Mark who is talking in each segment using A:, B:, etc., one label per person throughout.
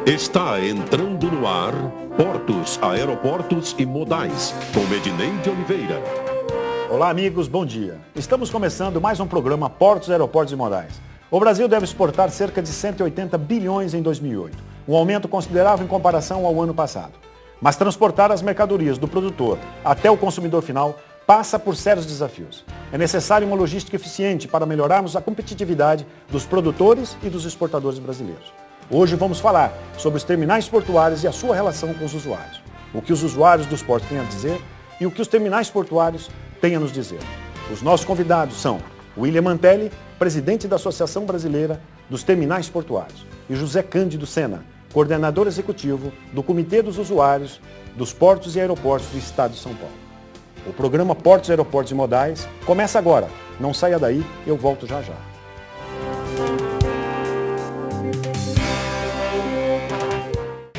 A: Está entrando no ar Portos, Aeroportos e Modais, com Ednei de Oliveira.
B: Olá amigos, bom dia. Estamos começando mais um programa Portos, Aeroportos e Modais. O Brasil deve exportar cerca de 180 bilhões em 2008, um aumento considerável em comparação ao ano passado. Mas transportar as mercadorias do produtor até o consumidor final passa por sérios desafios. É necessário uma logística eficiente para melhorarmos a competitividade dos produtores e dos exportadores brasileiros. Hoje vamos falar sobre os terminais portuários e a sua relação com os usuários. O que os usuários dos portos têm a dizer e o que os terminais portuários têm a nos dizer. Os nossos convidados são William Mantelli, presidente da Associação Brasileira dos Terminais Portuários, e José Cândido Sena, coordenador executivo do Comitê dos Usuários dos Portos e Aeroportos do Estado de São Paulo. O programa Portos, Aeroportos e Modais começa agora. Não saia daí, eu volto já já.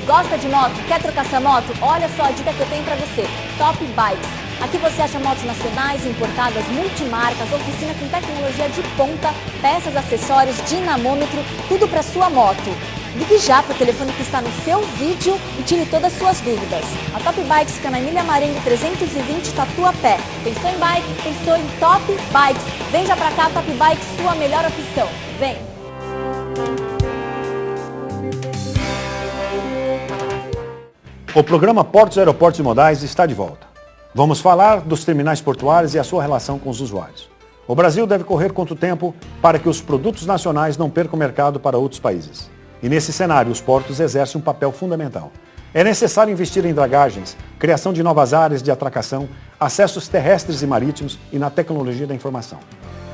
C: Gosta de moto? Quer trocar sua moto? Olha só a dica que eu tenho para você. Top Bikes. Aqui você acha motos nacionais, importadas, multimarcas, oficina com tecnologia de ponta, peças, acessórios, dinamômetro, tudo para sua moto. Ligue já para o telefone que está no seu vídeo e tire todas as suas dúvidas. A Top Bikes fica na Emília Marengo 320, Tatuapé. Pensou em bike? Pensou em Top Bikes. Vem já para cá, Top Bikes, sua melhor opção. Vem!
B: O programa Portos, Aeroportos e Modais está de volta. Vamos falar dos terminais portuários e a sua relação com os usuários. O Brasil deve correr contra o tempo para que os produtos nacionais não percam mercado para outros países. E nesse cenário, os portos exercem um papel fundamental. É necessário investir em dragagens, criação de novas áreas de atracação, acessos terrestres e marítimos e na tecnologia da informação.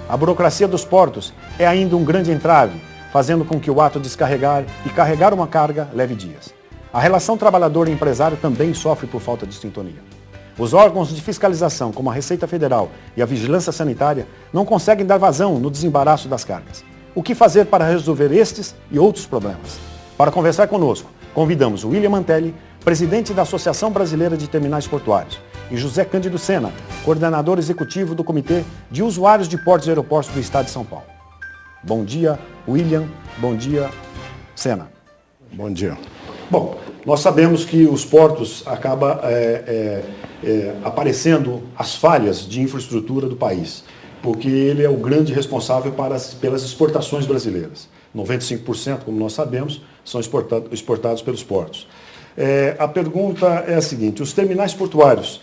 B: A burocracia dos portos é ainda um grande entrave, fazendo com que o ato de descarregar e carregar uma carga leve dias. A relação trabalhador e empresário também sofre por falta de sintonia. Os órgãos de fiscalização, como a Receita Federal e a Vigilância Sanitária, não conseguem dar vazão no desembaraço das cargas. O que fazer para resolver estes e outros problemas? Para conversar conosco, convidamos William Mantelli, presidente da Associação Brasileira de Terminais Portuários, e José Cândido Sena, coordenador executivo do Comitê de Usuários de Portos e Aeroportos do Estado de São Paulo. Bom dia, William. Bom dia, Sena.
D: Bom dia.
B: Bom, nós sabemos que os portos acabam aparecendo as falhas de infraestrutura do país, porque ele é o grande responsável pelas exportações brasileiras. 95%, como nós sabemos, são exportados pelos portos. A pergunta é a seguinte: os terminais portuários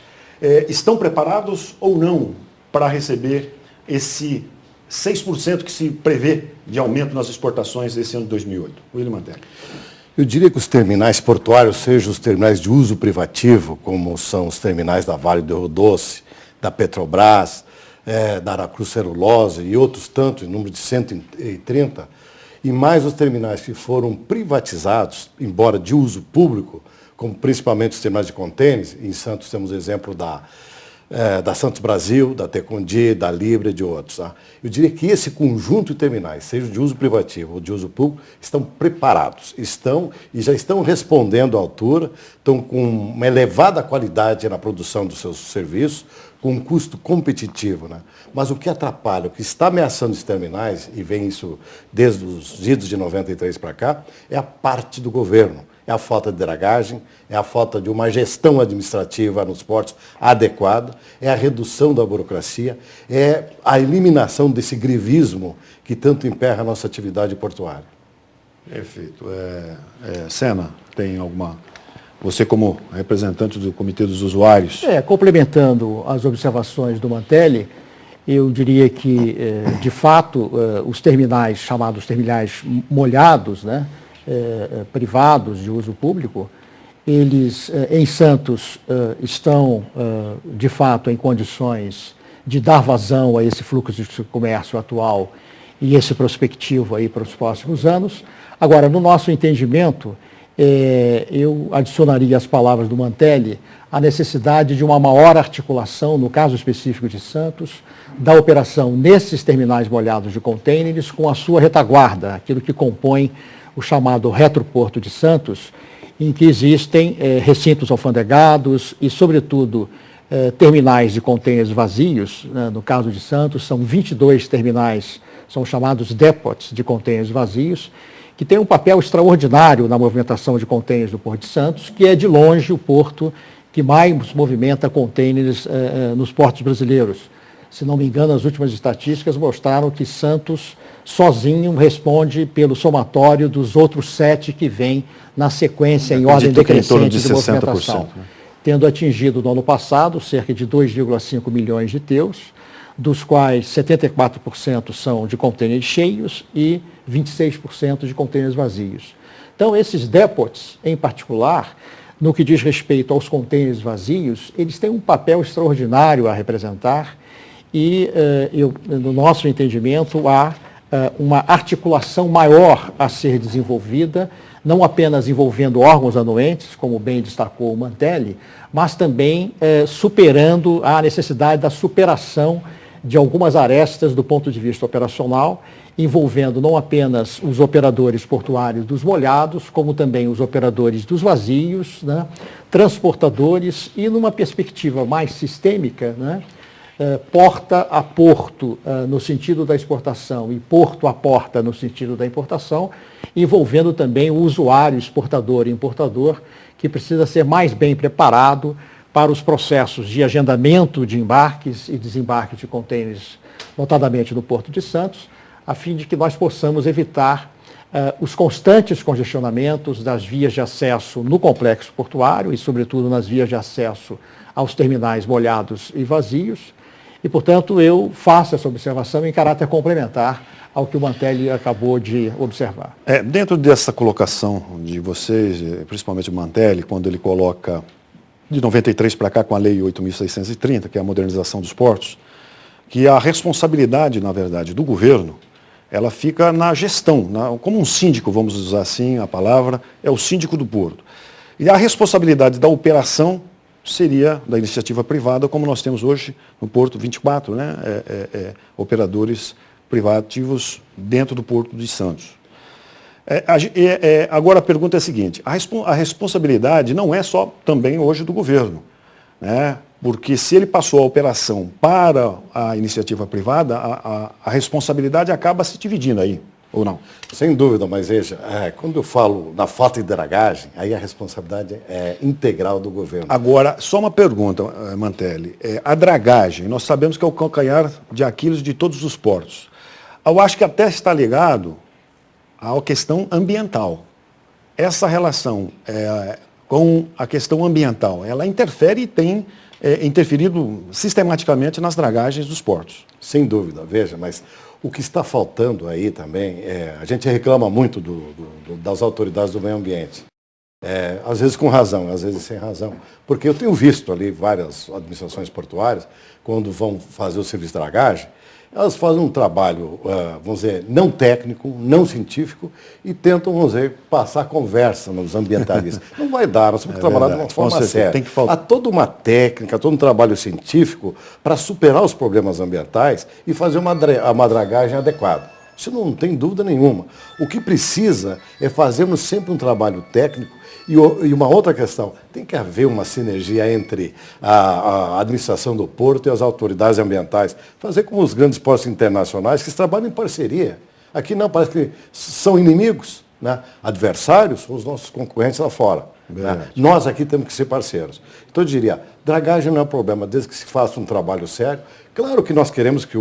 B: estão preparados ou não para receber esse 6% que se prevê de aumento nas exportações desse ano de 2008? William Mantelli.
D: Eu diria que os terminais portuários, sejam os terminais de uso privativo, como são os terminais da Vale do Rio Doce, da Petrobras, da Aracruz Celulose e outros tantos, em número de 130, e mais os terminais que foram privatizados, embora de uso público, como principalmente os terminais de contêineres. Em Santos temos o exemplo da Santos Brasil, da Tecondi, da Libra e de outros. Tá? Eu diria que esse conjunto de terminais, seja de uso privativo ou de uso público, estão preparados, já estão respondendo à altura, estão com uma elevada qualidade na produção dos seus serviços, com um custo competitivo. Né? Mas o que atrapalha, o que está ameaçando os terminais, e vem isso desde os idos de 93 para cá, é a parte do governo. É a falta de dragagem, é a falta de uma gestão administrativa nos portos adequada, é a redução da burocracia, é a eliminação desse grevismo que tanto emperra a nossa atividade portuária.
B: Perfeito. Sena, tem alguma... Você como representante do Comitê dos Usuários...
E: Complementando as observações do Mantelli, eu diria que, de fato, os terminais, chamados terminais molhados, né, privados de uso público, eles, em Santos, estão, de fato, em condições de dar vazão a esse fluxo de comércio atual e esse prospectivo aí para os próximos anos. Agora, no nosso entendimento, eu adicionaria às palavras do Mantelli a necessidade de uma maior articulação, no caso específico de Santos, da operação nesses terminais molhados de contêineres com a sua retaguarda, aquilo que compõe o chamado retroporto de Santos, em que existem recintos alfandegados e, sobretudo, terminais de contêineres vazios. No caso de Santos, são 22 terminais, são chamados depots de contêineres vazios, que tem um papel extraordinário na movimentação de contêineres do Porto de Santos, que é de longe o porto que mais movimenta contêineres nos portos brasileiros. Se não me engano, as últimas estatísticas mostraram que Santos sozinho responde pelo somatório dos outros 7 que vêm na sequência em ordem decrescente de movimentação, tendo atingido no ano passado cerca de 2,5 milhões de TEUs, dos quais 74% são de contêineres cheios e 26% de contêineres vazios. Então, esses depots, em particular, no que diz respeito aos contêineres vazios, eles têm um papel extraordinário a representar e, no nosso entendimento, há uma articulação maior a ser desenvolvida, não apenas envolvendo órgãos anuentes, como bem destacou o Mantelli, mas também superando a necessidade da superação de algumas arestas do ponto de vista operacional, envolvendo não apenas os operadores portuários dos molhados, como também os operadores dos vazios, né, transportadores e, numa perspectiva mais sistêmica, né, porta a porto no sentido da exportação e porto a porta no sentido da importação, envolvendo também o usuário exportador e importador, que precisa ser mais bem preparado para os processos de agendamento de embarques e desembarque de contêineres, notadamente no Porto de Santos, a fim de que nós possamos evitar os constantes congestionamentos das vias de acesso no complexo portuário e, sobretudo, nas vias de acesso aos terminais molhados e vazios. E, portanto, eu faço essa observação em caráter complementar ao que o Mantelli acabou de observar.
B: Dentro dessa colocação de vocês, principalmente o Mantelli, quando ele coloca de 93 para cá com a Lei 8.630, que é a modernização dos portos, que a responsabilidade, na verdade, do governo, ela fica na gestão, como um síndico, vamos usar assim a palavra, é o síndico do porto. E a responsabilidade da operação seria da iniciativa privada, como nós temos hoje no Porto 24, né? Operadores privativos dentro do Porto de Santos. Agora a pergunta é a seguinte, a responsabilidade não é só também hoje do governo, né? Porque se ele passou a operação para a iniciativa privada, a responsabilidade acaba se dividindo aí, ou não?
D: Sem dúvida, mas veja, quando eu falo na falta de dragagem, aí a responsabilidade é integral do governo.
B: Agora, só uma pergunta, Mantelli. A dragagem, nós sabemos que é o calcanhar de Aquiles de todos os portos. Eu acho que até está ligado à questão ambiental. Essa relação com a questão ambiental, ela interfere e tem interferido sistematicamente nas dragagens dos portos.
D: Sem dúvida, veja, mas o que está faltando aí também, a gente reclama muito das autoridades do meio ambiente. Às vezes com razão, às vezes sem razão. Porque eu tenho visto ali várias administrações portuárias, quando vão fazer o serviço de dragagem, elas fazem um trabalho, vamos dizer, não técnico, não científico, e tentam, vamos dizer, passar conversa nos ambientalistas. Não vai dar, nós temos que trabalhar de uma forma séria. Há toda uma técnica, todo um trabalho científico para superar os problemas ambientais e fazer uma dragagem adequada. Isso não tem dúvida nenhuma. O que precisa é fazermos sempre um trabalho técnico. E uma outra questão, tem que haver uma sinergia entre a administração do porto e as autoridades ambientais. Fazer como os grandes portos internacionais, que trabalham em parceria. Aqui não, parece que são inimigos, né? Adversários, os nossos concorrentes lá fora. Né? Nós aqui temos que ser parceiros. Então eu diria, dragagem não é problema, desde que se faça um trabalho sério. Claro que nós queremos que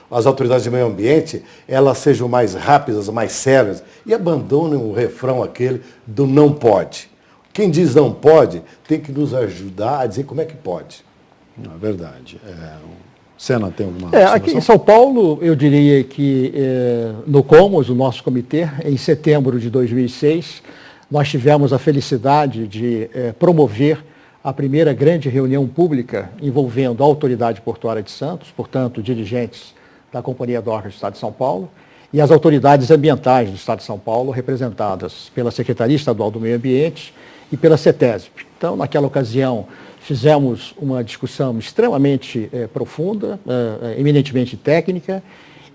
D: as autoridades de meio ambiente elas sejam mais rápidas, mais sérias e abandonem o refrão aquele do não pode. Quem diz não pode tem que nos ajudar a dizer como é que pode.
B: É verdade. Sena tem alguma
E: aqui em São Paulo, eu diria que no Comos, o nosso comitê, em setembro de 2006, nós tivemos a felicidade de promover a primeira grande reunião pública envolvendo a Autoridade Portuária de Santos, portanto, dirigentes da Companhia Docas do Estado de São Paulo, e as autoridades ambientais do Estado de São Paulo, representadas pela Secretaria Estadual do Meio Ambiente e pela CETESB. Então, naquela ocasião, fizemos uma discussão extremamente profunda, eminentemente técnica,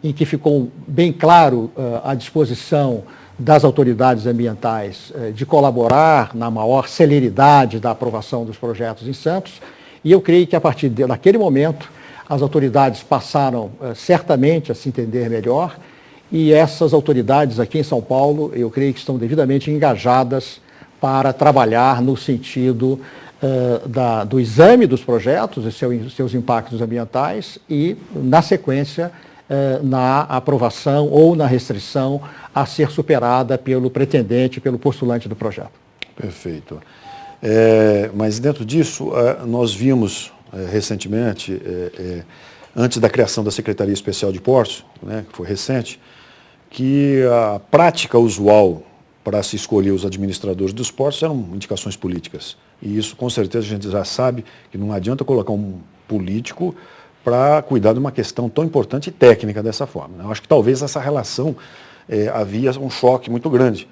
E: em que ficou bem claro a disposição das autoridades ambientais de colaborar na maior celeridade da aprovação dos projetos em Santos. E eu creio que a partir daquele momento as autoridades passaram certamente a se entender melhor e essas autoridades aqui em São Paulo, eu creio que estão devidamente engajadas para trabalhar no sentido do exame dos projetos e seus impactos ambientais e, na sequência, na aprovação ou na restrição a ser superada pelo pretendente, pelo postulante do projeto.
B: Perfeito. Mas dentro disso, nós vimos recentemente, antes da criação da Secretaria Especial de Portos, né, que foi recente, que a prática usual para se escolher os administradores dos portos eram indicações políticas. E isso, com certeza, a gente já sabe que não adianta colocar um político para cuidar de uma questão tão importante e técnica dessa forma. Eu acho que talvez essa relação havia um choque muito grande.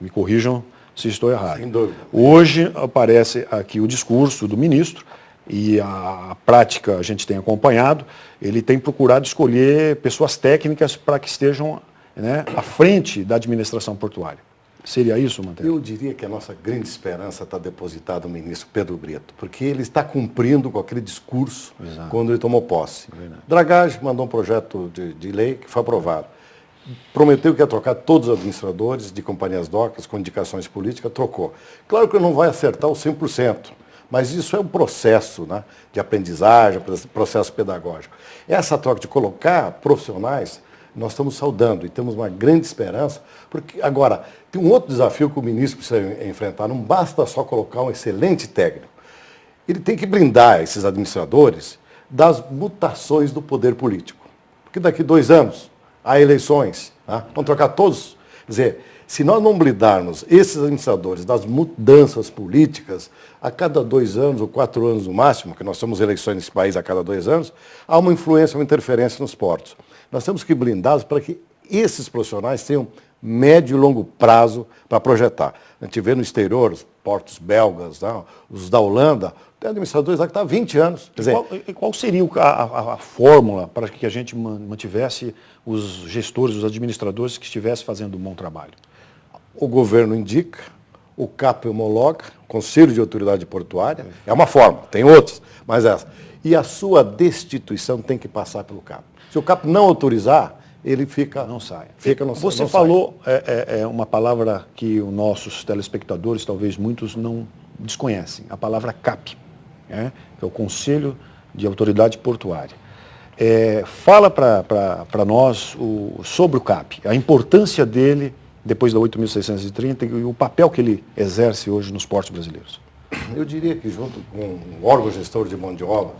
B: Me corrijam se estou errado.
D: Sem dúvida.
B: Hoje aparece aqui o discurso do ministro e a prática a gente tem acompanhado, ele tem procurado escolher pessoas técnicas para que estejam, né, à frente da administração portuária. Seria isso, Mantelli?
D: Eu diria que a nossa grande esperança está depositada no ministro Pedro Brito, porque ele está cumprindo com aquele discurso quando ele tomou posse. Dragage mandou um projeto de lei que foi aprovado. Prometeu que ia trocar todos os administradores de companhias docas com indicações políticas, trocou. Claro que não vai acertar o 100%, mas isso é um processo, né, de aprendizagem, processo pedagógico. Essa troca de colocar profissionais, nós estamos saudando e temos uma grande esperança, porque agora tem um outro desafio que o ministro precisa enfrentar, não basta só colocar um excelente técnico. Ele tem que blindar esses administradores das mutações do poder político. Porque daqui 2 anos há eleições, tá? Vão trocar todos. Quer dizer, se nós não blindarmos esses administradores das mudanças políticas, a cada 2 anos ou 4 anos no máximo, que nós temos eleições nesse país a cada 2 anos, há uma influência, uma interferência nos portos. Nós temos que blindá-los para que esses profissionais tenham médio e longo prazo para projetar. A gente vê no exterior os portos belgas, tá? Os da Holanda, tem administradores lá que estão há 20 anos. Quer dizer,
B: qual seria a fórmula para que a gente mantivesse os gestores, os administradores que estivessem fazendo um bom trabalho?
D: O governo indica, o CAP homologa, Conselho de Autoridade Portuária, é uma forma, tem outras, mas essa. E a sua destituição tem que passar pelo CAP. Se o CAP não autorizar, ele fica...
B: Não sai.
D: Você
B: não falou uma palavra que os nossos telespectadores, talvez muitos, não desconhecem, a palavra CAP, né? Que é o Conselho de Autoridade Portuária. Fala para nós sobre o CAP, a importância dele depois da 8.630 e o papel que ele exerce hoje nos portos brasileiros.
D: Eu diria que junto com o órgão gestor de mão de obra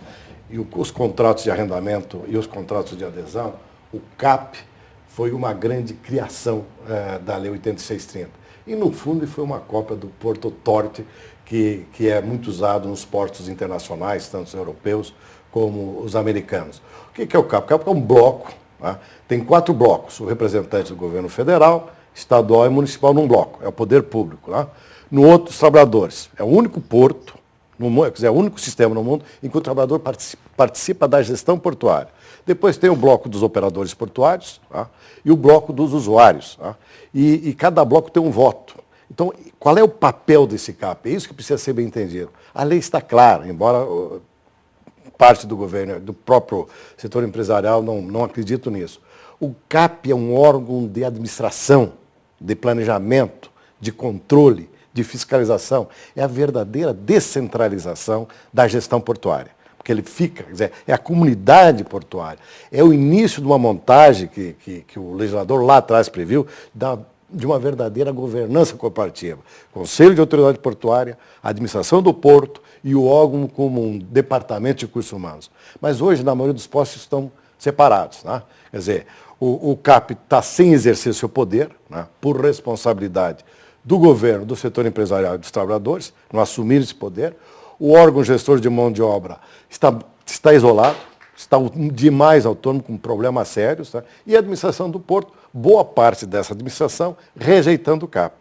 D: e os contratos de arrendamento e os contratos de adesão, o CAP foi uma grande criação da Lei 8630. E, no fundo, foi uma cópia do Port Authority, que é muito usado nos portos internacionais, tanto os europeus como os americanos. O que é o CAP? O CAP é um bloco, né? Tem 4 blocos, o representante do governo federal, estadual e municipal num bloco, é o poder público. Né? No outro, os trabalhadores. É o único porto, quer dizer, é o único sistema no mundo em que o trabalhador participa da gestão portuária. Depois tem o bloco dos operadores portuários, tá? E o bloco dos usuários. Tá? E cada bloco tem um voto. Então, qual é o papel desse CAP? É isso que precisa ser bem entendido. A lei está clara, embora parte do governo, do próprio setor empresarial, não acredito nisso. O CAP é um órgão de administração, de planejamento, de controle, de fiscalização. É a verdadeira descentralização da gestão portuária. Porque ele fica, quer dizer, é a comunidade portuária. É o início de uma montagem que o legislador lá atrás previu, de uma verdadeira governança corporativa. Conselho de Autoridade Portuária, administração do porto e o órgão como um departamento de recursos humanos. Mas hoje, na maioria dos postos, estão separados. Né? Quer dizer, o CAP está sem exercer seu poder, né, por responsabilidade do governo, do setor empresarial e dos trabalhadores, não assumir esse poder. O órgão gestor de mão de obra está isolado, está demais autônomo, com problemas sérios. Tá? E a administração do porto, boa parte dessa administração rejeitando o CAP.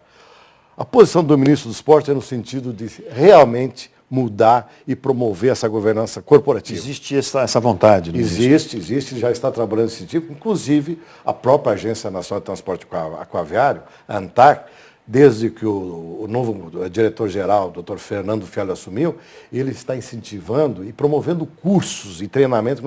D: A posição do ministro dos Portos é no sentido de realmente mudar e promover essa governança corporativa.
B: Existe essa vontade?
D: Existe, já está trabalhando nesse tipo. Inclusive, a própria Agência Nacional de Transporte Aquaviário, a ANTAC, desde que o novo diretor-geral, o Dr. Fernando Fialho, assumiu, ele está incentivando e promovendo cursos e treinamentos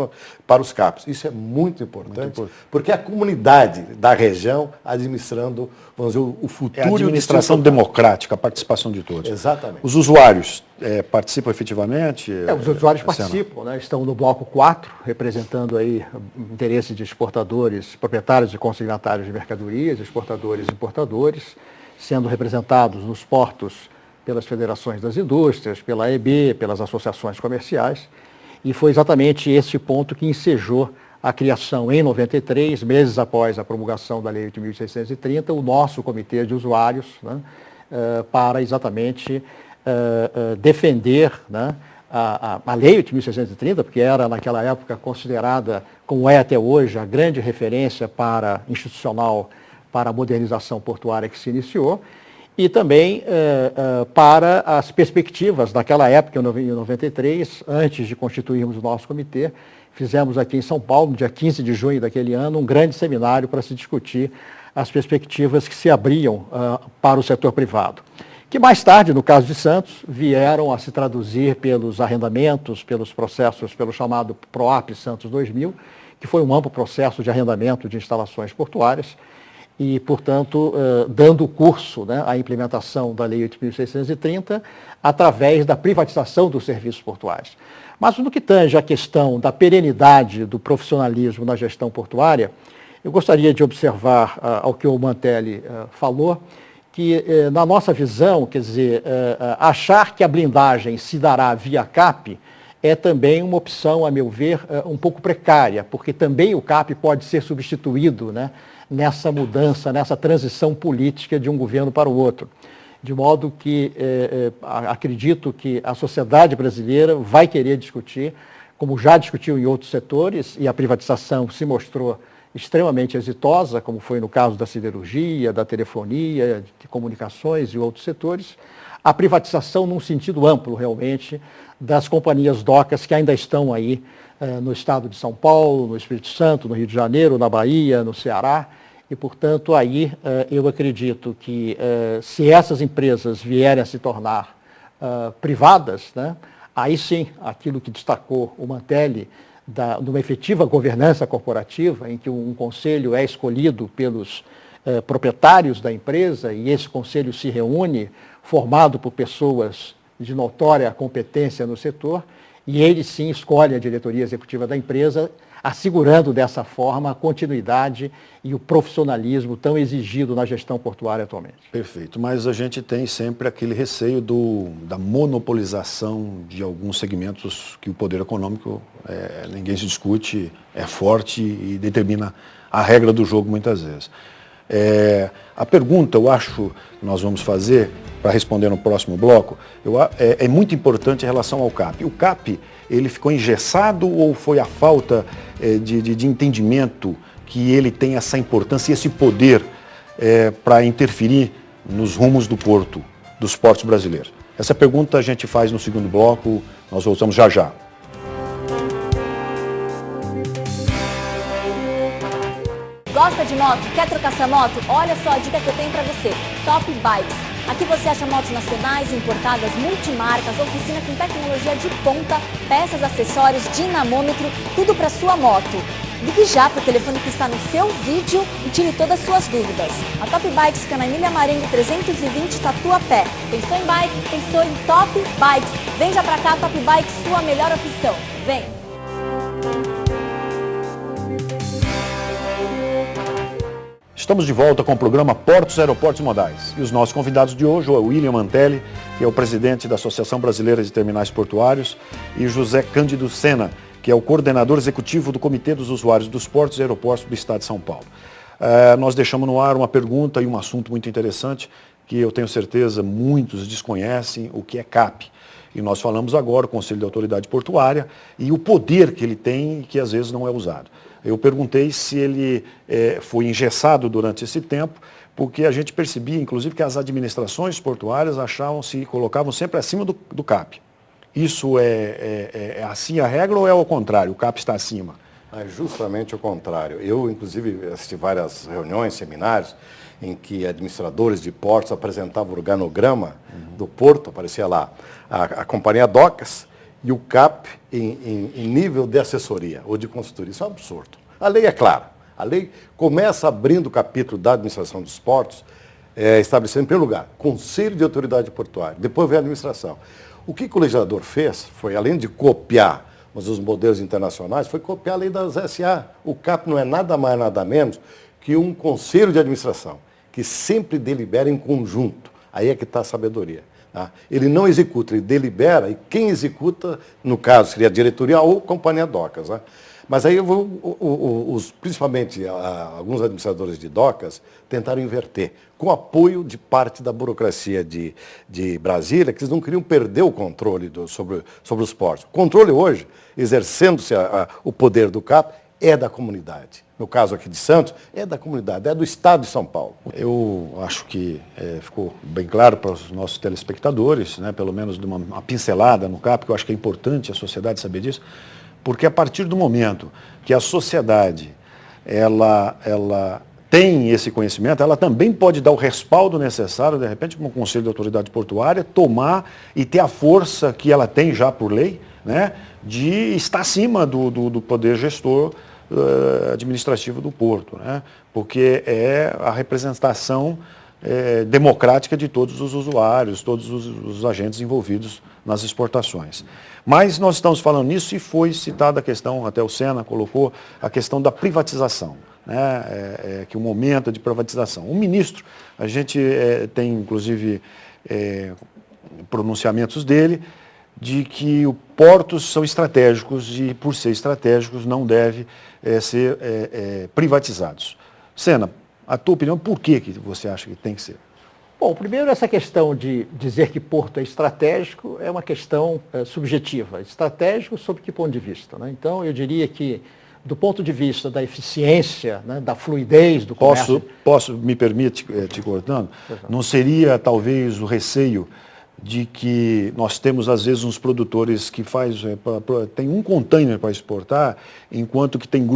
D: para os CAPs. Isso é muito importante, porque é a comunidade da região administrando, vamos dizer, o futuro.
B: É a administração democrática, a participação de todos.
D: Exatamente.
B: Os usuários participam efetivamente?
E: Os usuários participam, né? Estão no bloco 4, representando aí interesse de exportadores, proprietários e consignatários de mercadorias, exportadores e importadores, sendo representados nos portos pelas federações das indústrias, pela AEB, pelas associações comerciais. E foi exatamente esse ponto que ensejou a criação, em 93, meses após a promulgação da Lei 8.630, o nosso Comitê de Usuários, né, para exatamente defender, né, a Lei 8.630, porque era, naquela época, considerada, como é até hoje, a grande referência institucional para a modernização portuária que se iniciou, e também para as perspectivas daquela época, em 93, antes de constituirmos o nosso comitê, fizemos aqui em São Paulo, no dia 15 de junho daquele ano, um grande seminário para se discutir as perspectivas que se abriam para o setor privado, que mais tarde, no caso de Santos, vieram a se traduzir pelos arrendamentos, pelos processos, pelo chamado PROAP Santos 2000, que foi um amplo processo de arrendamento de instalações portuárias, e, portanto, dando curso, né, à implementação da Lei 8.630 através da privatização dos serviços portuários. Mas no que tange à questão da perenidade do profissionalismo na gestão portuária, eu gostaria de observar ao que o Mantelli falou, que na nossa visão, quer dizer, achar que a blindagem se dará via CAP é também uma opção, a meu ver, um pouco precária, porque também o CAP pode ser substituído, né, nessa mudança, nessa transição política de um governo para o outro. De modo que acredito que a sociedade brasileira vai querer discutir, como já discutiu em outros setores, e a privatização se mostrou extremamente exitosa, como foi no caso da siderurgia, da telefonia, de comunicações e outros setores, a privatização num sentido amplo, realmente, das companhias docas que ainda estão aí no estado de São Paulo, no Espírito Santo, no Rio de Janeiro, na Bahia, no Ceará. E, portanto, aí eu acredito que se essas empresas vierem a se tornar privadas, né, aí sim, aquilo que destacou o Mantelli, de uma efetiva governança corporativa, em que um conselho é escolhido pelos proprietários da empresa e esse conselho se reúne, formado por pessoas de notória competência no setor, e ele sim escolhe a diretoria executiva da empresa, assegurando dessa forma a continuidade e o profissionalismo tão exigido na gestão portuária atualmente.
B: Perfeito, mas a gente tem sempre aquele receio da monopolização de alguns segmentos que o poder econômico, ninguém se discute, é forte e determina a regra do jogo muitas vezes. A pergunta, eu acho, que nós vamos fazer, para responder no próximo bloco, é muito importante em relação ao CAP. O CAP, ele ficou engessado ou foi a falta de entendimento que ele tem essa importância e esse poder para interferir nos rumos do porto, dos portos brasileiros? Essa pergunta a gente faz no segundo bloco, nós voltamos já já.
C: Gosta de moto? Quer trocar sua moto? Olha só a dica que eu tenho para você. Top Bikes. Aqui você acha motos nacionais, importadas, multimarcas, oficina com tecnologia de ponta, peças, acessórios, dinamômetro, tudo para sua moto. Ligue já para o telefone que está no seu vídeo e tire todas as suas dúvidas. A Top Bikes fica na Emília Marengo 320, Tatuapé. Pensou em bike? Pensou em Top Bikes. Vem já para cá, Top Bikes, sua melhor opção. Vem!
B: Estamos de volta com o programa Portos, Aeroportos e Modais. E os nossos convidados de hoje, o William Mantelli, que é o presidente da Associação Brasileira de Terminais Portuários, e José Cândido Sena, que é o coordenador executivo do Comitê dos Usuários dos Portos e Aeroportos do Estado de São Paulo. Nós deixamos no ar uma pergunta e um assunto muito interessante, que eu tenho certeza muitos desconhecem, o que é CAP. E nós falamos agora, o Conselho de Autoridade Portuária, e o poder que ele tem e que às vezes não é usado. Eu perguntei se ele foi engessado durante esse tempo, porque a gente percebia, inclusive, que as administrações portuárias colocavam sempre acima do CAP. Isso é assim a regra ou é ao contrário? O CAP está acima?
D: É justamente o contrário. Eu, inclusive, assisti várias reuniões, seminários, em que administradores de portos apresentavam o organograma do porto, aparecia lá a Companhia Docas e o CAP em nível de assessoria ou de consultoria. Isso é um absurdo. A lei é clara. A lei começa abrindo o capítulo da administração dos portos, estabelecendo, em primeiro lugar, Conselho de Autoridade Portuária, depois vem a administração. O que o legislador fez foi, além de copiar os modelos internacionais, foi copiar a lei das SA. O CAP não é nada mais, nada menos que um conselho de administração, que sempre delibera em conjunto. Aí é que está a sabedoria. Tá? Ele não executa, ele delibera, e quem executa, no caso, seria a diretoria ou Companhia Docas. Né? Mas aí principalmente alguns administradores de docas tentaram inverter, com apoio de parte da burocracia de Brasília, que eles não queriam perder o controle sobre os portos. O controle hoje, exercendo-se o poder do CAP, é da comunidade. No caso aqui de Santos, é da comunidade, é do Estado de São Paulo.
B: Eu acho que ficou bem claro para os nossos telespectadores, né, pelo menos de uma pincelada no CAP, que eu acho que é importante a sociedade saber disso, porque a partir do momento que a sociedade ela tem esse conhecimento, ela também pode dar o respaldo necessário, de repente, como o Conselho de Autoridade Portuária, tomar e ter a força que ela tem já por lei, né, de estar acima do poder gestor administrativo do porto, né, porque é a representação democrática de todos os usuários, todos os agentes envolvidos nas exportações. Mas nós estamos falando nisso e foi citada a questão, até o Sena colocou, a questão da privatização, né? Que o momento é de privatização. O ministro, a gente tem inclusive pronunciamentos dele, de que os portos são estratégicos e, por ser estratégicos, não devem ser privatizados. Sena, a tua opinião, por que você acha que tem que ser?
E: Bom, primeiro, essa questão de dizer que porto é estratégico é uma questão subjetiva. Estratégico sob que ponto de vista? Né? Então, eu diria que, do ponto de vista da eficiência, né, da fluidez do comércio...
B: Me permite, te cortando? Não seria, talvez, o receio de que nós temos, às vezes, uns produtores que tem um container para exportar, enquanto que tem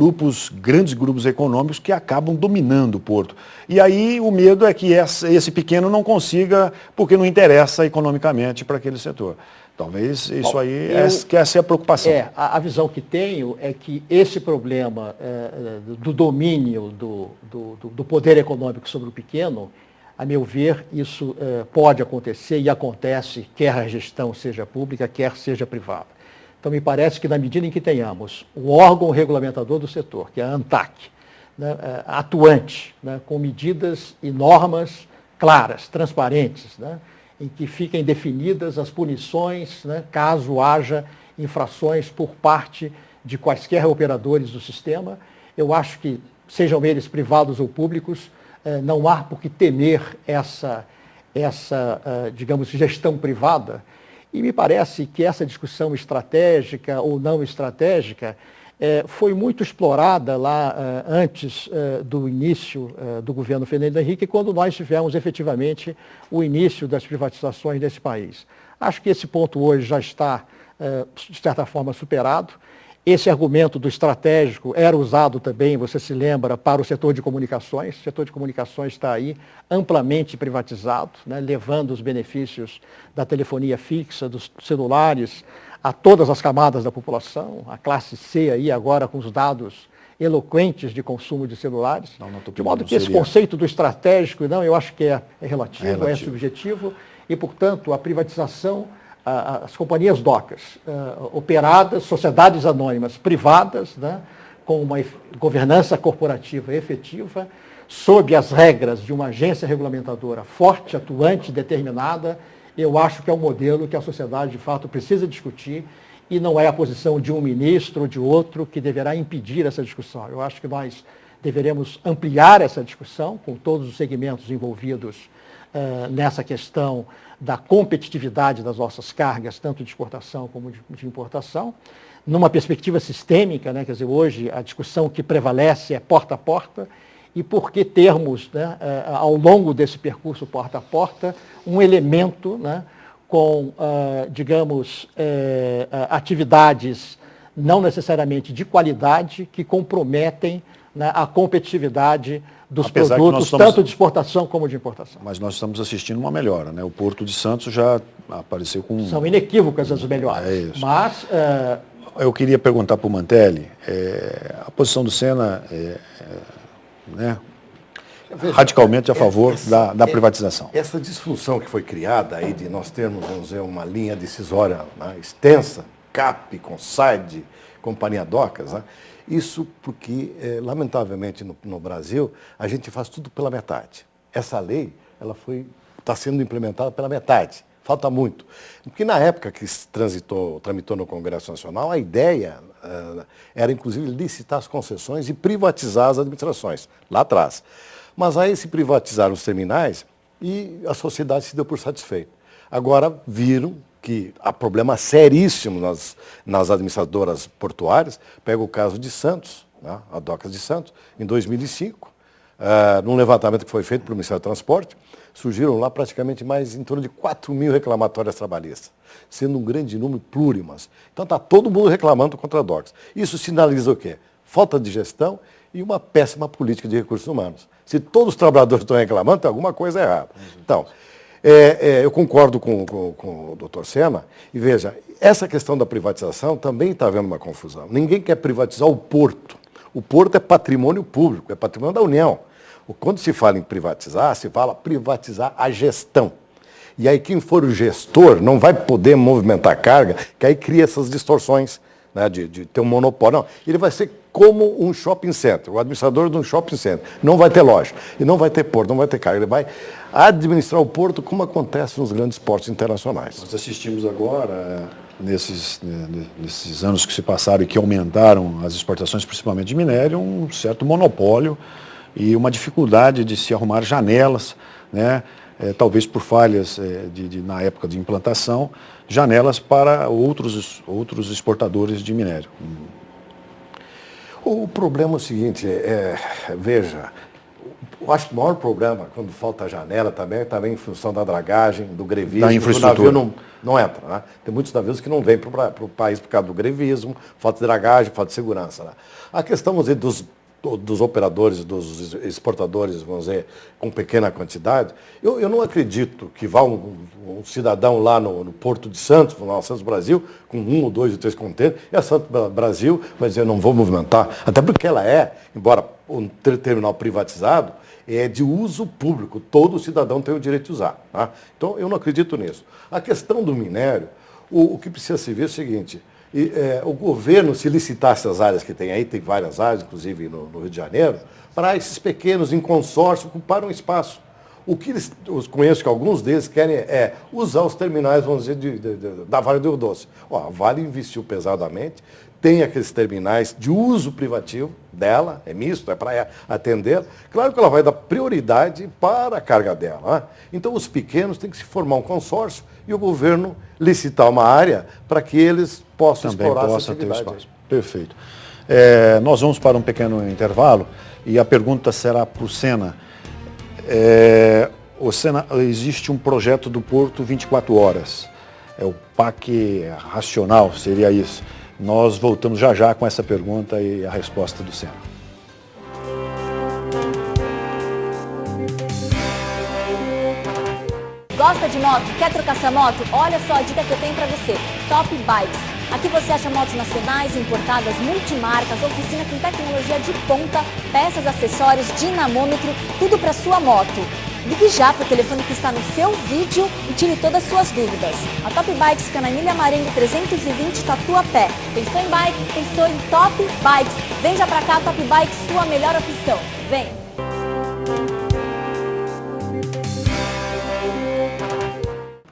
B: grandes grupos econômicos que acabam dominando o porto. E aí o medo é que esse pequeno não consiga, porque não interessa economicamente para aquele setor. Talvez isso essa é a preocupação.
E: A visão que tenho é que esse problema do domínio do poder econômico sobre o pequeno, a meu ver, isso pode acontecer e acontece, quer a gestão seja pública, quer seja privada. Então, me parece que na medida em que tenhamos o órgão regulamentador do setor, que é a ANTAC, né, atuante, né, com medidas e normas claras, transparentes, né, em que fiquem definidas as punições, né, caso haja infrações por parte de quaisquer operadores do sistema, eu acho que, sejam eles privados ou públicos, não há por que temer essa digamos, gestão privada. E me parece que essa discussão estratégica ou não estratégica foi muito explorada lá antes do início do governo Fernando Henrique, quando nós tivemos efetivamente o início das privatizações desse país. Acho que esse ponto hoje já está, de certa forma, superado. Esse argumento do estratégico era usado também, você se lembra, para o setor de comunicações. O setor de comunicações está aí amplamente privatizado, né, levando os benefícios da telefonia fixa, dos celulares, a todas as camadas da população. A classe C aí agora com os dados eloquentes de consumo de celulares. De modo que esse conceito do estratégico, eu acho que é relativo, é subjetivo, e, portanto, a privatização... As companhias docas, operadas, sociedades anônimas privadas, né, com uma governança corporativa efetiva, sob as regras de uma agência regulamentadora forte, atuante, determinada, eu acho que é um modelo que a sociedade, de fato, precisa discutir e não é a posição de um ministro ou de outro que deverá impedir essa discussão. Eu acho que nós deveremos ampliar essa discussão com todos os segmentos envolvidos nessa questão da competitividade das nossas cargas, tanto de exportação como de importação, numa perspectiva sistêmica, né? Quer dizer, hoje a discussão que prevalece é porta a porta, e por que termos, né, ao longo desse percurso porta a porta, um elemento, né, com, digamos, atividades não necessariamente de qualidade que comprometem, né, a competitividade dos
B: Apesar que
E: produtos,
B: nós estamos-
E: tanto de exportação como de importação.
B: Mas nós estamos assistindo uma melhora, né? O Porto de Santos já apareceu com...
E: São inequívocas as melhoras.
B: É isso.
E: Mas
B: Eu queria perguntar para o Mantelli, a posição do Sena né, radicalmente a favor da privatização.
D: Essa disfunção que foi criada aí de nós termos, vamos dizer, uma linha decisória, né, extensa, CAP, CONSAID, Companhia Docas, né, isso porque, lamentavelmente, no Brasil, a gente faz tudo pela metade. Essa lei, ela está sendo implementada pela metade. Falta muito. Porque na época que se tramitou no Congresso Nacional, a ideia era, inclusive, licitar as concessões e privatizar as administrações, lá atrás. Mas aí se privatizaram os terminais e a sociedade se deu por satisfeita. Agora viram que há problemas seríssimos nas administradoras portuárias. Pega o caso de Santos, né, a Docas de Santos, em 2005, num levantamento que foi feito pelo Ministério do Transporte, surgiram lá praticamente mais em torno de 4 mil reclamatórias trabalhistas, sendo um grande número plurimas. Então está todo mundo reclamando contra a Docas. Isso sinaliza o quê? Falta de gestão e uma péssima política de recursos humanos. Se todos os trabalhadores estão reclamando, tem alguma coisa errada. Então, eu concordo com o doutor Sena, e veja, essa questão da privatização também está havendo uma confusão. Ninguém quer privatizar o porto. O porto é patrimônio público, é patrimônio da União. Quando se fala em privatizar, se fala privatizar a gestão. E aí quem for o gestor não vai poder movimentar a carga, que aí cria essas distorções, né, de ter um monopólio. Não, ele vai ser como um shopping center, o administrador de um shopping center. Não vai ter loja, e não vai ter porto, não vai ter carga. Ele vai administrar o porto como acontece nos grandes portos internacionais.
B: Nós assistimos agora, nesses anos que se passaram e que aumentaram as exportações, principalmente de minério, um certo monopólio e uma dificuldade de se arrumar janelas, né, talvez por falhas na época de implantação, janelas para outros exportadores de minério.
D: O problema é o seguinte, veja, eu acho que o maior problema quando falta janela também em função da dragagem, do grevismo,
B: da infraestrutura.
D: O navio não entra. Né? Tem muitos navios que não vêm para o país por causa do grevismo, falta de dragagem, falta de segurança. Né? A questão, vamos dizer, dos operadores, dos exportadores, vamos dizer, com pequena quantidade, eu não acredito que vá um cidadão lá no Porto de Santos, no Santos Brasil, com 1 ou 2 ou 3 contêineres, e a Santos Brasil vai dizer, eu não vou movimentar, até porque ela embora um terminal privatizado, é de uso público, todo cidadão tem o direito de usar. Tá? Então, eu não acredito nisso. A questão do minério, o que precisa se ver é o seguinte, o governo, se licitasse as áreas que tem aí, tem várias áreas, inclusive no Rio de Janeiro, para esses pequenos, em consórcio, ocupar um espaço. O que eu conheço que alguns deles querem é usar os terminais, vamos dizer, da Vale do Rio Doce. A Vale investiu pesadamente, tem aqueles terminais de uso privativo dela, é misto, é para atender. Claro que ela vai dar prioridade para a carga dela. Né? Então, os pequenos têm que se formar um consórcio e o governo licitar uma área para que eles possam
B: também
D: explorar
B: possa
D: essa
B: ter
D: atividade.
B: espaço. Perfeito. Nós vamos para um pequeno intervalo e a pergunta será para o Sena. O Sena, existe um projeto do Porto 24 horas. O PAC racional, seria isso. Nós voltamos já com essa pergunta e a resposta do Sena.
C: Gosta de moto? Quer trocar sua moto? Olha só a dica que eu tenho para você. Top Bikes. Aqui você acha motos nacionais, importadas, multimarcas, oficina com tecnologia de ponta, peças, acessórios, dinamômetro, tudo para sua moto. Ligue já para o telefone que está no seu vídeo e tire todas as suas dúvidas. A Top Bikes fica na Emília Marengo 320, Tatuapé. Pensou em bike? Pensou em Top Bikes. Vem já para cá, Top Bikes, sua melhor opção. Vem!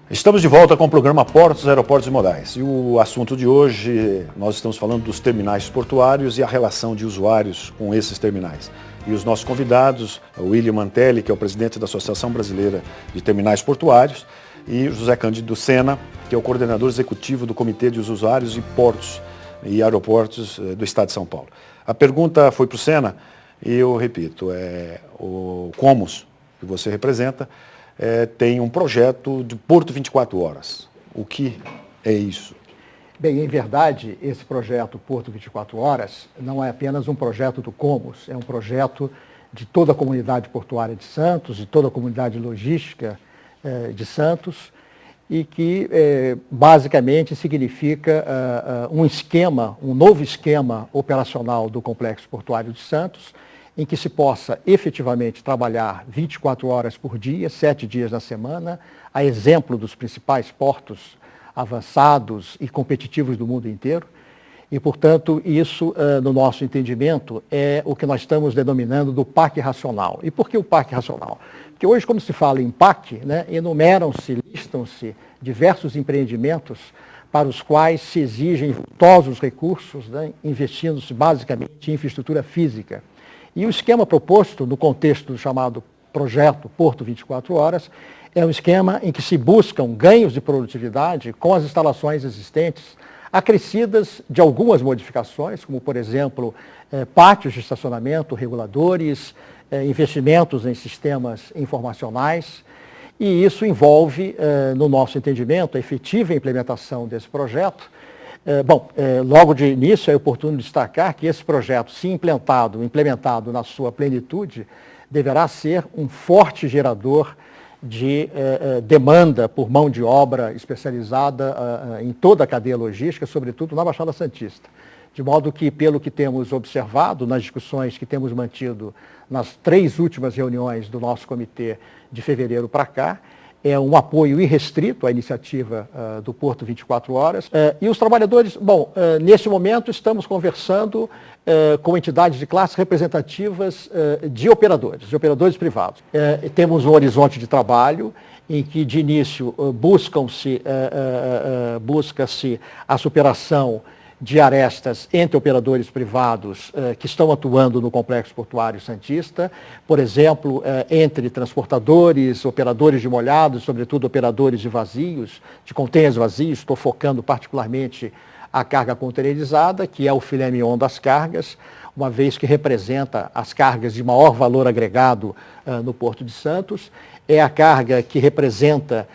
B: Estamos de volta com o programa Portos, Aeroportos e Modais. E o assunto de hoje, nós estamos falando dos terminais portuários e a relação de usuários com esses terminais. E os nossos convidados, o William Mantelli, que é o presidente da Associação Brasileira de Terminais Portuários, e o José Cândido Sena, que é o coordenador executivo do Comitê de Usuários e Portos e Aeroportos do Estado de São Paulo. A pergunta foi para o Sena, e eu repito, o Comos, que você representa, tem um projeto de Porto 24 Horas. O que é isso?
E: Bem, em verdade, esse projeto Porto 24 Horas não é apenas um projeto do Comos, é um projeto de toda a comunidade portuária de Santos, de toda a comunidade logística de Santos, e que basicamente significa um novo esquema operacional do Complexo Portuário de Santos, em que se possa efetivamente trabalhar 24 horas por dia, 7 dias na semana, a exemplo dos principais portos avançados e competitivos do mundo inteiro. E, portanto, isso, no nosso entendimento, é o que nós estamos denominando do PAC racional. E por que o PAC racional? Porque hoje, como se fala em PAC, né, enumeram-se, listam-se diversos empreendimentos para os quais se exigem vultosos recursos, né, investindo-se basicamente em infraestrutura física. E o esquema proposto no contexto do chamado projeto Porto 24 Horas é um esquema em que se buscam ganhos de produtividade com as instalações existentes, acrescidas de algumas modificações, como, por exemplo, pátios de estacionamento, reguladores, investimentos em sistemas informacionais. E isso envolve, no nosso entendimento, a efetiva implementação desse projeto. Logo de início é oportuno destacar que esse projeto, se implementado na sua plenitude, deverá ser um forte gerador de demanda por mão de obra especializada em toda a cadeia logística, sobretudo na Baixada Santista. De modo que, pelo que temos observado nas discussões que temos mantido nas 3 últimas reuniões do nosso comitê de fevereiro para cá, é um apoio irrestrito à iniciativa do Porto 24 Horas. E os trabalhadores, nesse momento estamos conversando com entidades de classe representativas de operadores privados. Temos um horizonte de trabalho em que, de início, busca-se a superação de arestas entre operadores privados que estão atuando no Complexo Portuário Santista, por exemplo, entre transportadores, operadores de molhados, sobretudo operadores de vazios, de contêineres vazios. Estou focando particularmente a carga containerizada, que é o filé mignon das cargas, uma vez que representa as cargas de maior valor agregado no Porto de Santos. É a carga que representa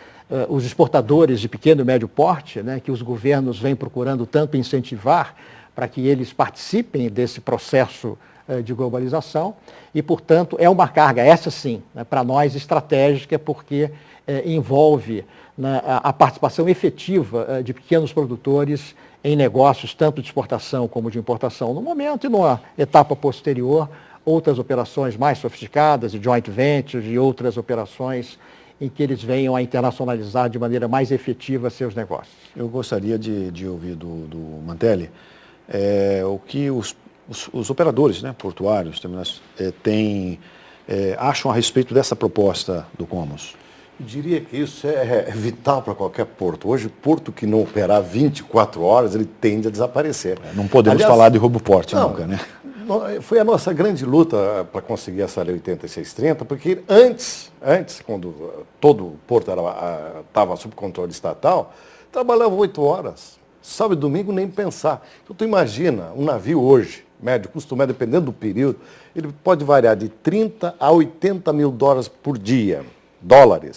E: os exportadores de pequeno e médio porte, né, que os governos vêm procurando tanto incentivar para que eles participem desse processo de globalização. E, portanto, é uma carga, essa sim, né, para nós estratégica, porque envolve, né, a participação efetiva de pequenos produtores em negócios tanto de exportação como de importação no momento, e numa etapa posterior, outras operações mais sofisticadas, de joint ventures e outras operações em que eles venham a internacionalizar de maneira mais efetiva seus negócios.
B: Eu gostaria de ouvir do Mantelli o que os operadores, né, portuários, terminais, acham a respeito dessa proposta do Commons.
D: Eu diria que isso é vital para qualquer porto. Hoje, porto que não operar 24 horas, ele tende a desaparecer.
B: Não podemos falar de roubo-porte nunca, né?
D: Foi a nossa grande luta para conseguir essa lei 8630, porque antes, quando todo o porto estava sob controle estatal, trabalhava 8 horas. Sábado e domingo nem pensar. Então tu imagina, um navio hoje, custo médio, dependendo do período, ele pode variar de 30 a 80 mil dólares por dia.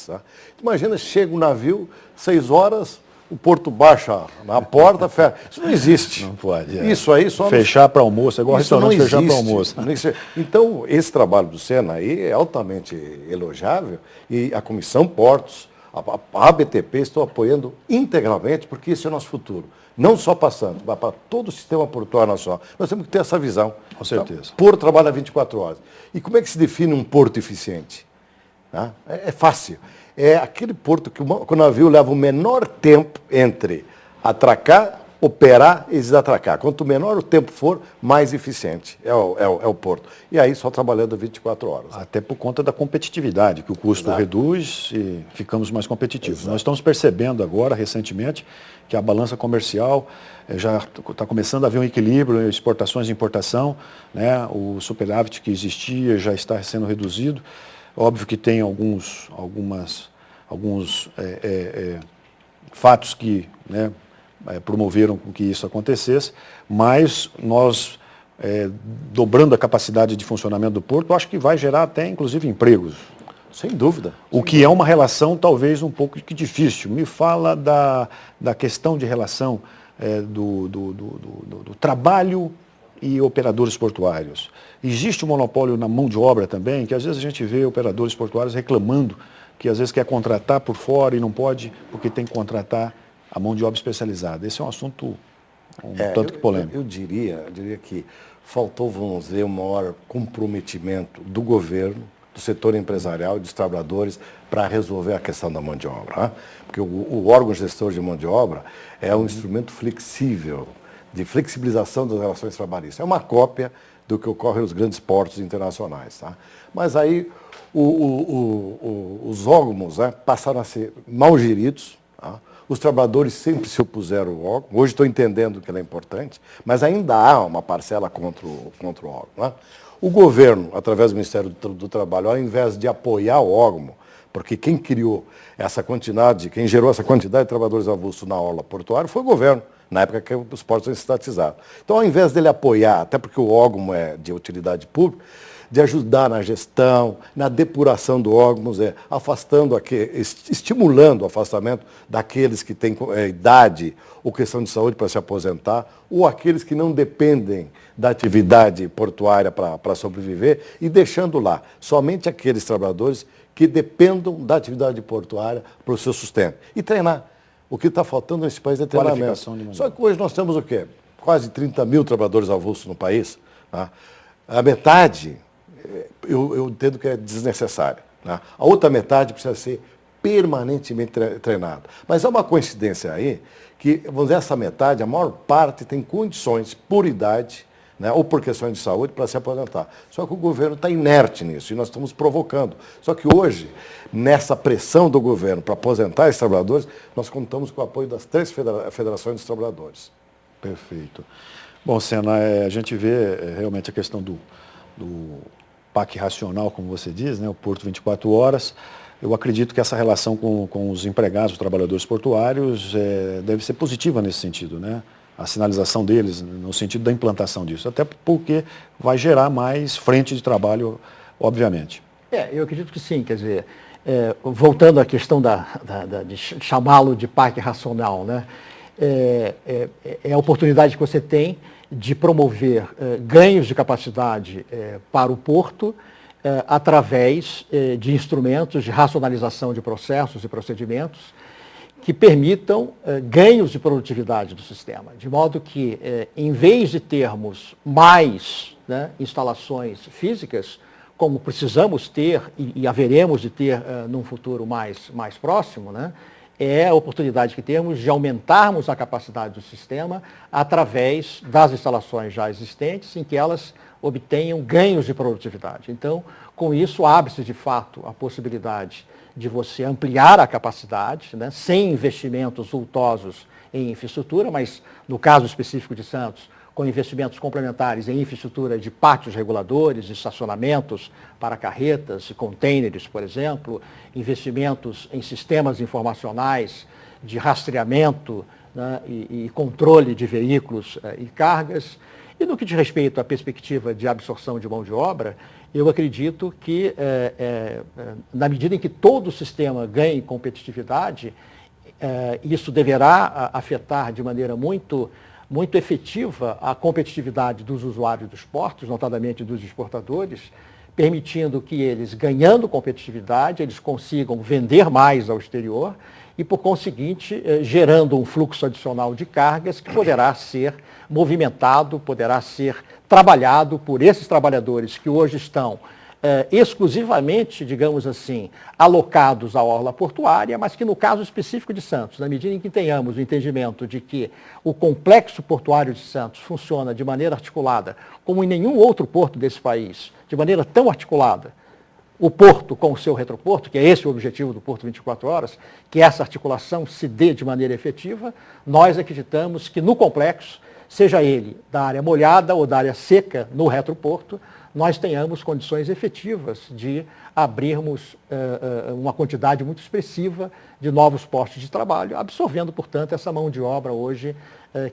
D: Tá? Imagina, chega um navio, 6 horas, o porto baixa na porta, fecha. Isso não existe.
B: Não pode.
D: Isso aí só
B: fechar para almoço, é igual restaurante fechar para almoço.
D: Então, esse trabalho do Sena aí é altamente elogiável e a Comissão Portos, a ABTP, estou apoiando integralmente, porque esse é o nosso futuro. Não só passando, mas para todo o sistema portuário nacional. Nós temos que ter essa visão.
B: Com certeza.
D: Então, porto trabalha 24 horas. E como é que se define um porto eficiente? É fácil. É aquele porto que o navio leva o menor tempo entre atracar, operar e desatracar. Quanto menor o tempo for, mais eficiente é o porto. E aí só trabalhando 24 horas.
B: Até por conta da competitividade, que o custo reduz e ficamos mais competitivos. Nós estamos percebendo agora, recentemente, que a balança comercial já está começando a haver um equilíbrio, exportações e importação, né? O superávit que existia já está sendo reduzido. Óbvio que tem alguns fatos que, né, promoveram com que isso acontecesse, mas nós, dobrando a capacidade de funcionamento do porto, acho que vai gerar até, inclusive, empregos.
D: Sem dúvida.
B: O que é uma relação, talvez, um pouco difícil. Me fala da questão de relação do trabalho e operadores portuários. Existe um monopólio na mão de obra também, que às vezes a gente vê operadores portuários reclamando que às vezes quer contratar por fora e não pode porque tem que contratar a mão de obra especializada. Esse é um assunto tanto que polêmico.
D: Eu diria que faltou, vamos dizer, um maior comprometimento do governo, do setor empresarial e dos trabalhadores para resolver a questão da mão de obra. Né? Porque o órgão gestor de mão de obra é um instrumento flexível, de flexibilização das relações trabalhistas. É uma cópia do que ocorre nos grandes portos internacionais. Tá? Mas aí os órgãos, né, passaram a ser mal geridos. Tá? Os trabalhadores sempre se opuseram ao órgão. Hoje estou entendendo que ele é importante, mas ainda há uma parcela contra o órgão. Né? O governo, através do Ministério do Trabalho, ao invés de apoiar o órgão, porque quem criou essa quantidade, quem gerou essa quantidade de trabalhadores avulsos na orla portuária foi o governo, na época que os portos são estatizados. Então, ao invés dele apoiar, até porque o órgão é de utilidade pública, de ajudar na gestão, na depuração do órgão, estimulando o afastamento daqueles que têm idade ou questão de saúde para se aposentar, ou aqueles que não dependem da atividade portuária para sobreviver, e deixando lá somente aqueles trabalhadores que dependam da atividade portuária para o seu sustento. E treinar. O que está faltando nesse país é treinamento. Só que hoje nós temos o quê? Quase 30 mil trabalhadores avulsos no país. Tá? A metade, eu entendo que é desnecessária. Tá? A outra metade precisa ser permanentemente treinada. Mas há uma coincidência aí que, vamos dizer, essa metade, a maior parte tem condições, por idade, né, ou por questões de saúde, para se aposentar. Só que o governo está inerte nisso e nós estamos provocando. Só que hoje, nessa pressão do governo para aposentar esses trabalhadores, nós contamos com o apoio das 3 federações dos trabalhadores.
B: Perfeito. Bom, Sena, a gente vê realmente a questão do PAC racional, como você diz, né, o Porto 24 horas. Eu acredito que essa relação com os empregados, os trabalhadores portuários, deve ser positiva nesse sentido, né? A sinalização deles, no sentido da implantação disso, até porque vai gerar mais frente de trabalho, obviamente.
E: Eu acredito que sim, quer dizer, voltando à questão de chamá-lo de PAC racional, né? É a oportunidade que você tem de promover ganhos de capacidade para o porto através de instrumentos de racionalização de processos e procedimentos que permitam ganhos de produtividade do sistema, de modo que, em vez de termos mais, né, instalações físicas, como precisamos ter e haveremos de ter num futuro mais próximo, né, é a oportunidade que temos de aumentarmos a capacidade do sistema através das instalações já existentes, em que elas obtenham ganhos de produtividade. Então, com isso, abre-se de fato a possibilidade de você ampliar a capacidade, né, sem investimentos vultosos em infraestrutura, mas no caso específico de Santos, com investimentos complementares em infraestrutura de pátios reguladores, estacionamentos para carretas e contêineres, por exemplo, investimentos em sistemas informacionais de rastreamento, né, e controle de veículos e cargas. E no que diz respeito à perspectiva de absorção de mão de obra, eu acredito que, na medida em que todo o sistema ganhe competitividade, isso deverá afetar de maneira muito efetiva a competitividade dos usuários dos portos, notadamente dos exportadores, permitindo que eles, ganhando competitividade, eles consigam vender mais ao exterior e, por conseguinte, gerando um fluxo adicional de cargas que poderá ser movimentado, poderá ser trabalhado por esses trabalhadores que hoje estão exclusivamente, digamos assim, alocados à orla portuária, mas que no caso específico de Santos, na medida em que tenhamos o entendimento de que o complexo portuário de Santos funciona de maneira articulada, como em nenhum outro porto desse país, de maneira tão articulada, o porto com o seu retroporto, que é esse o objetivo do Porto 24 Horas, que essa articulação se dê de maneira efetiva, nós acreditamos que no complexo, seja ele da área molhada ou da área seca no retroporto, nós tenhamos condições efetivas de abrirmos uma quantidade muito expressiva de novos postos de trabalho, absorvendo, portanto, essa mão de obra hoje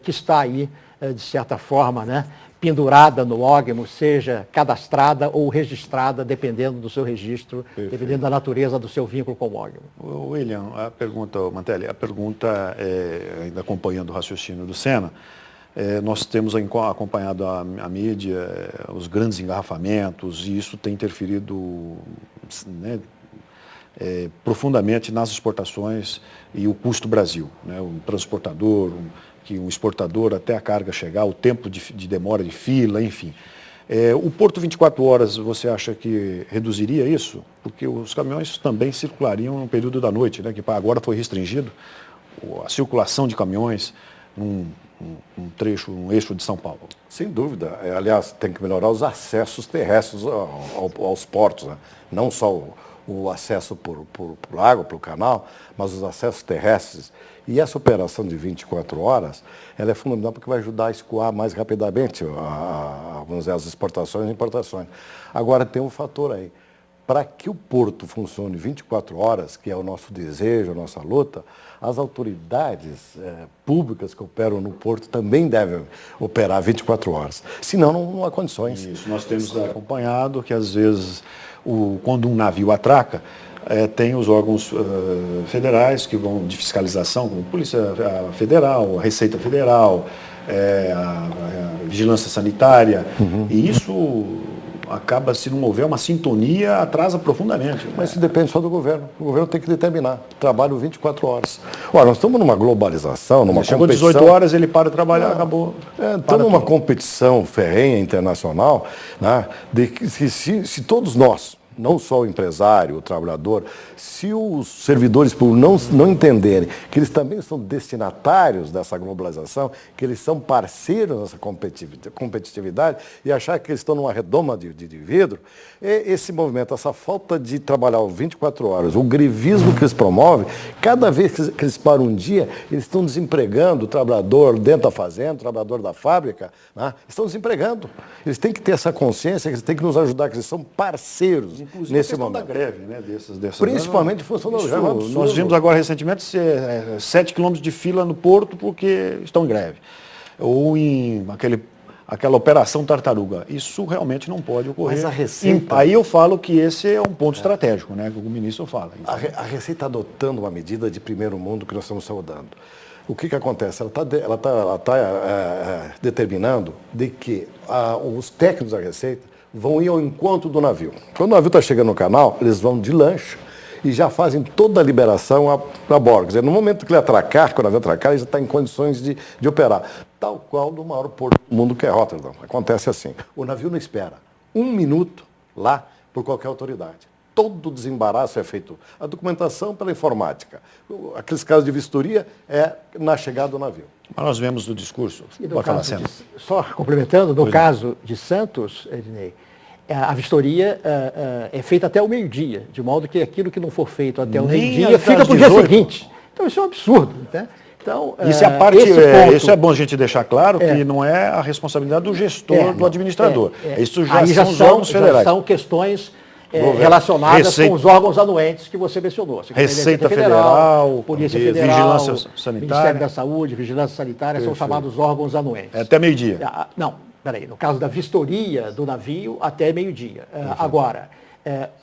E: que está aí, de certa forma, né, pendurada no ógmo, seja cadastrada ou registrada, dependendo do seu registro, perfeito, dependendo da natureza do seu vínculo com o ógmo.
B: William, Mantelli, a pergunta, ainda acompanhando o raciocínio do Sena, Nós temos acompanhado a mídia, os grandes engarrafamentos, e isso tem interferido, né, profundamente nas exportações e o custo Brasil, né? Um transportador, um exportador até a carga chegar, o tempo de demora de fila, enfim. O Porto 24 horas, você acha que reduziria isso? Porque os caminhões também circulariam no período da noite, né? Que agora foi restringido a circulação de caminhões num eixo de São Paulo.
D: Sem dúvida. Aliás, tem que melhorar os acessos terrestres aos portos, né? Não só o acesso por água, pelo canal, mas os acessos terrestres. E essa operação de 24 horas, ela é fundamental porque vai ajudar a escoar mais rapidamente vamos dizer, as exportações e importações. Agora, tem um fator aí. Para que o porto funcione 24 horas, que é o nosso desejo, a nossa luta, as autoridades públicas que operam no porto também devem operar 24 horas. Senão, não há condições.
B: Isso, nós temos acompanhado que, às vezes, quando um navio atraca, tem os órgãos federais que vão de fiscalização, como a Polícia Federal, a Receita Federal, a Vigilância Sanitária, e isso acaba, se não houver uma sintonia, atrasa profundamente.
D: Mas isso depende só do governo. O governo tem que determinar. Trabalho 24 horas. Olha, nós estamos numa globalização, numa competição.
B: Chegou 18 horas, ele para de trabalhar, acabou.
D: Estamos numa competição ferrenha internacional, né, de que se todos nós, não só o empresário, o trabalhador, se os servidores públicos não entenderem que eles também são destinatários dessa globalização, que eles são parceiros dessa competitividade e achar que eles estão numa redoma de vidro, esse movimento, essa falta de trabalhar 24 horas, o grevismo que eles promovem, cada vez que eles param um dia, eles estão desempregando o trabalhador dentro da fazenda, o trabalhador da fábrica, né? Estão desempregando. Eles têm que ter essa consciência, que eles têm que nos ajudar, que eles são parceiros.
B: Inclusive
D: nesse
B: a questão
D: momento
B: da greve, né?
D: Principalmente em função da greve.
B: Nós vimos agora recentemente 7 quilômetros de fila no porto porque estão em greve. Ou em aquela operação tartaruga. Isso realmente não pode ocorrer.
D: Mas a Receita...
B: Aí eu falo que esse é um ponto estratégico, né? Que o ministro fala.
D: A Receita está adotando uma medida de primeiro mundo que nós estamos saudando. O que acontece? Ela tá determinando de que os técnicos da Receita vão ir ao encontro do navio. Quando o navio está chegando no canal, eles vão de lancha e já fazem toda a liberação a bordo. Quer dizer, no momento que ele atracar, quando o navio atracar, ele já está em condições de operar. Tal qual no maior porto do mundo, que é Rotterdam. Acontece assim. O navio não espera 1 minuto lá por qualquer autoridade. Todo o desembaraço é feito. A documentação pela informática. Aqueles casos de vistoria é na chegada do navio.
B: Mas nós vemos no discurso.
E: Pode falar, só complementando, no caso de Santos, Ednei, a vistoria é feita até o meio-dia, de modo que aquilo que não for feito até o meio-dia fica para o dia seguinte. Então isso é um absurdo. Né? Então,
B: isso é a parte, isso é bom a gente deixar claro que não é a responsabilidade do gestor, do administrador. Isso já são os órgãos federais.
E: Já são questões relacionadas com os órgãos anuentes que você mencionou.
B: Receita Federal,
E: Polícia Federal,
B: Vigilância Sanitária.
E: Ministério da Saúde, Vigilância Sanitária, são chamados órgãos anuentes.
B: Até meio-dia.
E: Não, peraí, no caso da vistoria do navio, até meio-dia. Agora,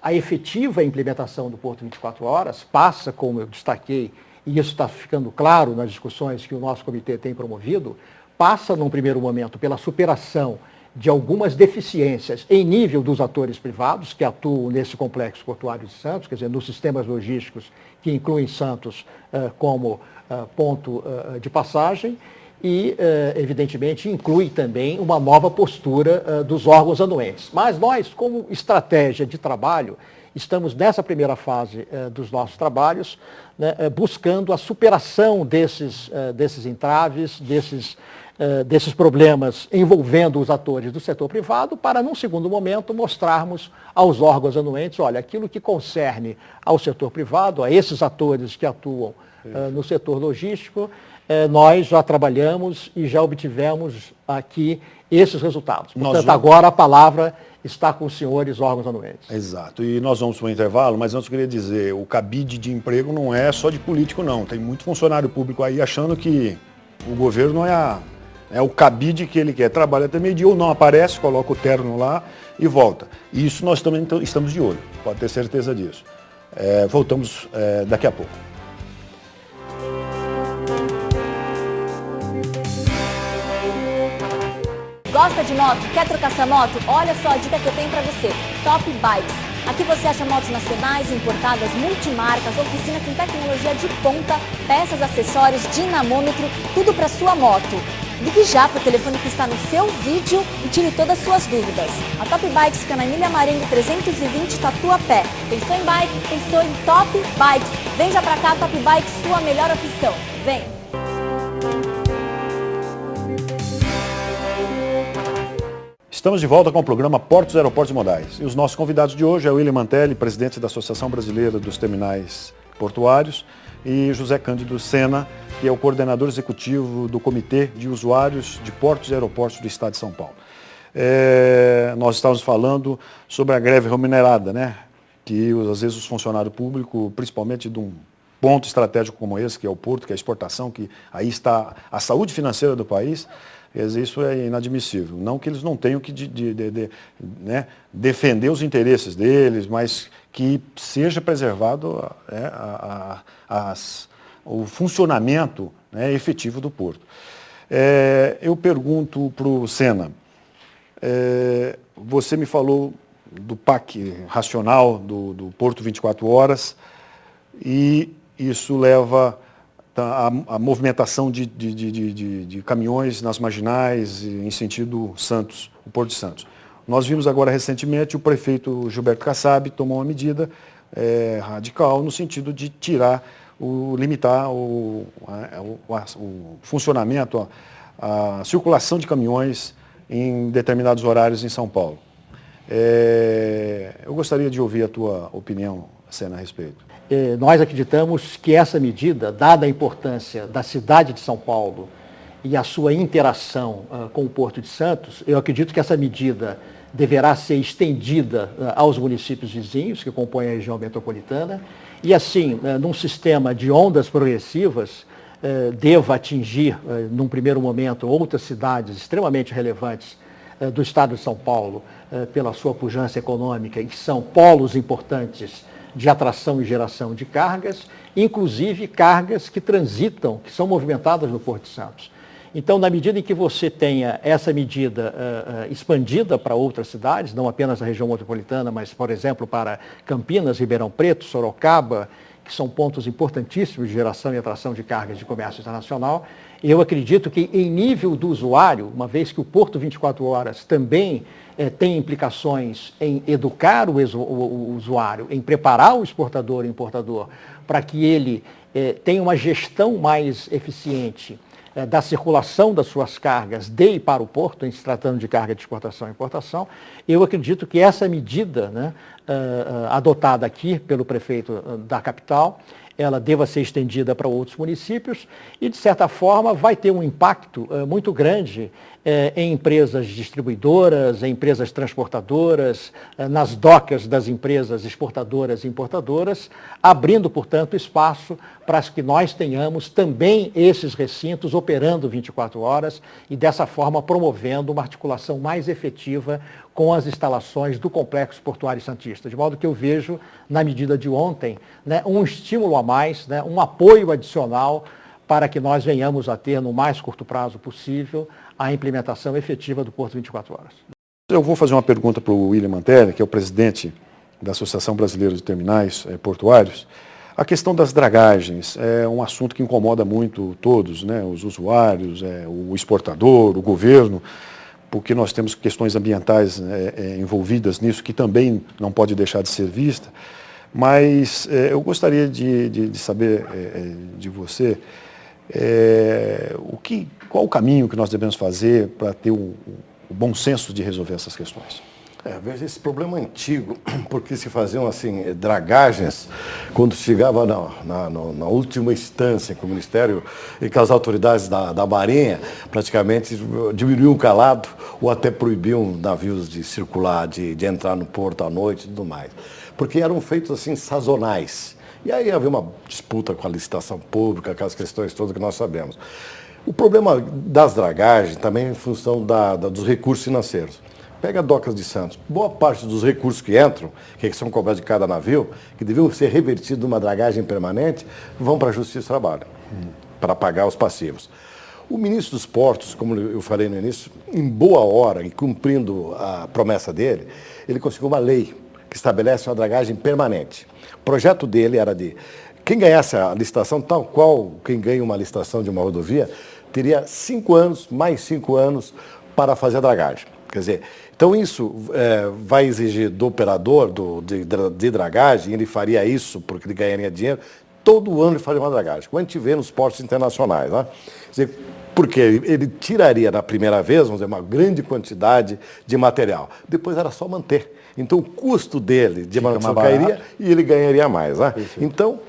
E: a efetiva implementação do Porto 24 Horas passa, como eu destaquei, e isso está ficando claro nas discussões que o nosso comitê tem promovido, passa, num primeiro momento, pela superação de algumas deficiências em nível dos atores privados que atuam nesse complexo portuário de Santos, quer dizer, nos sistemas logísticos que incluem Santos como ponto de passagem e, evidentemente, inclui também uma nova postura dos órgãos anuentes. Mas nós, como estratégia de trabalho, estamos nessa primeira fase dos nossos trabalhos, né, buscando a superação desses entraves, desses problemas envolvendo os atores do setor privado, para, num segundo momento, mostrarmos aos órgãos anuentes, olha, aquilo que concerne ao setor privado, a esses atores que atuam no setor logístico, nós já trabalhamos e já obtivemos aqui esses resultados. Portanto, agora a palavra está com os senhores órgãos anuentes.
B: Exato. E nós vamos para o intervalo, mas antes eu queria dizer, o cabide de emprego não é só de político, não. Tem muito funcionário público aí achando que o governo não é o cabide que ele quer. Trabalha até meio-dia ou não aparece, coloca o terno lá e volta. E isso nós também estamos de olho, pode ter certeza disso. Voltamos daqui a pouco.
C: Gosta de moto? Quer trocar sua moto? Olha só a dica que eu tenho para você. Top Bikes. Aqui você acha motos nacionais, importadas, multimarcas, oficina com tecnologia de ponta, peças, acessórios, dinamômetro, tudo para sua moto. Ligue já para o telefone que está no seu vídeo e tire todas as suas dúvidas. A Top Bikes fica na Emília Marengo 320, Tatuapé. Pensou em bike? Pensou em Top Bikes. Vem já para cá, Top Bikes, sua melhor opção. Vem!
B: Estamos de volta com o programa Portos, Aeroportos e Modais. E os nossos convidados de hoje é o William Mantelli, presidente da Associação Brasileira dos Terminais Portuários, e José Cândido Sena, que é o coordenador executivo do Comitê de Usuários de Portos e Aeroportos do Estado de São Paulo. Nós estávamos falando sobre a greve remunerada, né? Que às vezes os funcionários públicos, principalmente de um ponto estratégico como esse, que é o porto, que é a exportação, que aí está a saúde financeira do país, isso é inadmissível. Não que eles não tenham que né, defender os interesses deles, mas que seja preservado o funcionamento, né, efetivo do porto. Eu pergunto para o Sena, você me falou do PAC racional do Porto 24 horas e isso leva a movimentação de caminhões nas marginais em sentido Santos, o Porto de Santos. Nós vimos agora recentemente o prefeito Gilberto Kassab tomou uma medida radical no sentido de limitar o funcionamento, a circulação de caminhões em determinados horários em São Paulo. Eu gostaria de ouvir a tua opinião, Sena, a respeito.
E: Nós acreditamos que essa medida, dada a importância da cidade de São Paulo e a sua interação com o Porto de Santos, eu acredito que essa medida deverá ser estendida aos municípios vizinhos que compõem a região metropolitana e assim, num sistema de ondas progressivas, deva atingir, num primeiro momento, outras cidades extremamente relevantes do estado de São Paulo, pela sua pujança econômica e que são polos importantes de atração e geração de cargas, inclusive cargas que transitam, que são movimentadas no Porto de Santos. Então, na medida em que você tenha essa medida expandida para outras cidades, não apenas a região metropolitana, mas, por exemplo, para Campinas, Ribeirão Preto, Sorocaba, que são pontos importantíssimos de geração e atração de cargas de comércio internacional, eu acredito que em nível do usuário, uma vez que o Porto 24 horas também tem implicações em educar o usuário, em preparar o exportador e importador para que ele tenha uma gestão mais eficiente da circulação das suas cargas de e para o porto, em se tratando de carga de exportação e importação, eu acredito que essa medida, né, adotada aqui pelo prefeito da capital, ela deva ser estendida para outros municípios e, de certa forma, vai ter um impacto muito grande em empresas distribuidoras, em empresas transportadoras, nas docas das empresas exportadoras e importadoras, abrindo, portanto, espaço para que nós tenhamos também esses recintos operando 24 horas e, dessa forma, promovendo uma articulação mais efetiva com as instalações do Complexo Portuário Santista. De modo que eu vejo, na medida de ontem, né, um estímulo a mais, né, um apoio adicional para que nós venhamos a ter, no mais curto prazo possível, a implementação efetiva do Porto 24 horas.
B: Eu vou fazer uma pergunta para o William Mantelli, que é o presidente da Associação Brasileira de Terminais Portuários. A questão das dragagens é um assunto que incomoda muito todos, né, os usuários, o exportador, o governo, porque nós temos questões ambientais envolvidas nisso, que também não pode deixar de ser vista. Mas eu gostaria de saber de você qual o caminho que nós devemos fazer para ter o bom senso de resolver essas questões.
D: Veja, esse problema é antigo, porque se faziam assim, dragagens, quando chegava na última instância com o Ministério e com as autoridades da Marinha, praticamente diminuíam o calado ou até proibiam navios de circular, de entrar no porto à noite e tudo mais. Porque eram feitos assim sazonais. E aí havia uma disputa com a licitação pública, aquelas questões todas que nós sabemos. O problema das dragagens também é em função dos recursos financeiros. Pega a Docas de Santos. Boa parte dos recursos que entram, que são cobrados de cada navio, que deviam ser revertidos numa dragagem permanente, vão para a Justiça do Trabalho, para pagar os passivos. O ministro dos Portos, como eu falei no início, em boa hora e cumprindo a promessa dele, ele conseguiu uma lei que estabelece uma dragagem permanente. O projeto dele era de quem ganhasse a licitação, tal qual quem ganha uma licitação de uma rodovia, teria 5 anos, mais 5 anos para fazer a dragagem. Quer dizer, então isso vai exigir do operador de dragagem, ele faria isso porque ele ganharia dinheiro, todo ano ele faria uma dragagem, como a gente vê nos portos internacionais. Né? Quer dizer, porque ele tiraria na primeira vez, vamos dizer, uma grande quantidade de material. Depois era só manter. Então o custo dele de manutenção cairia e ele ganharia mais. Né? Então,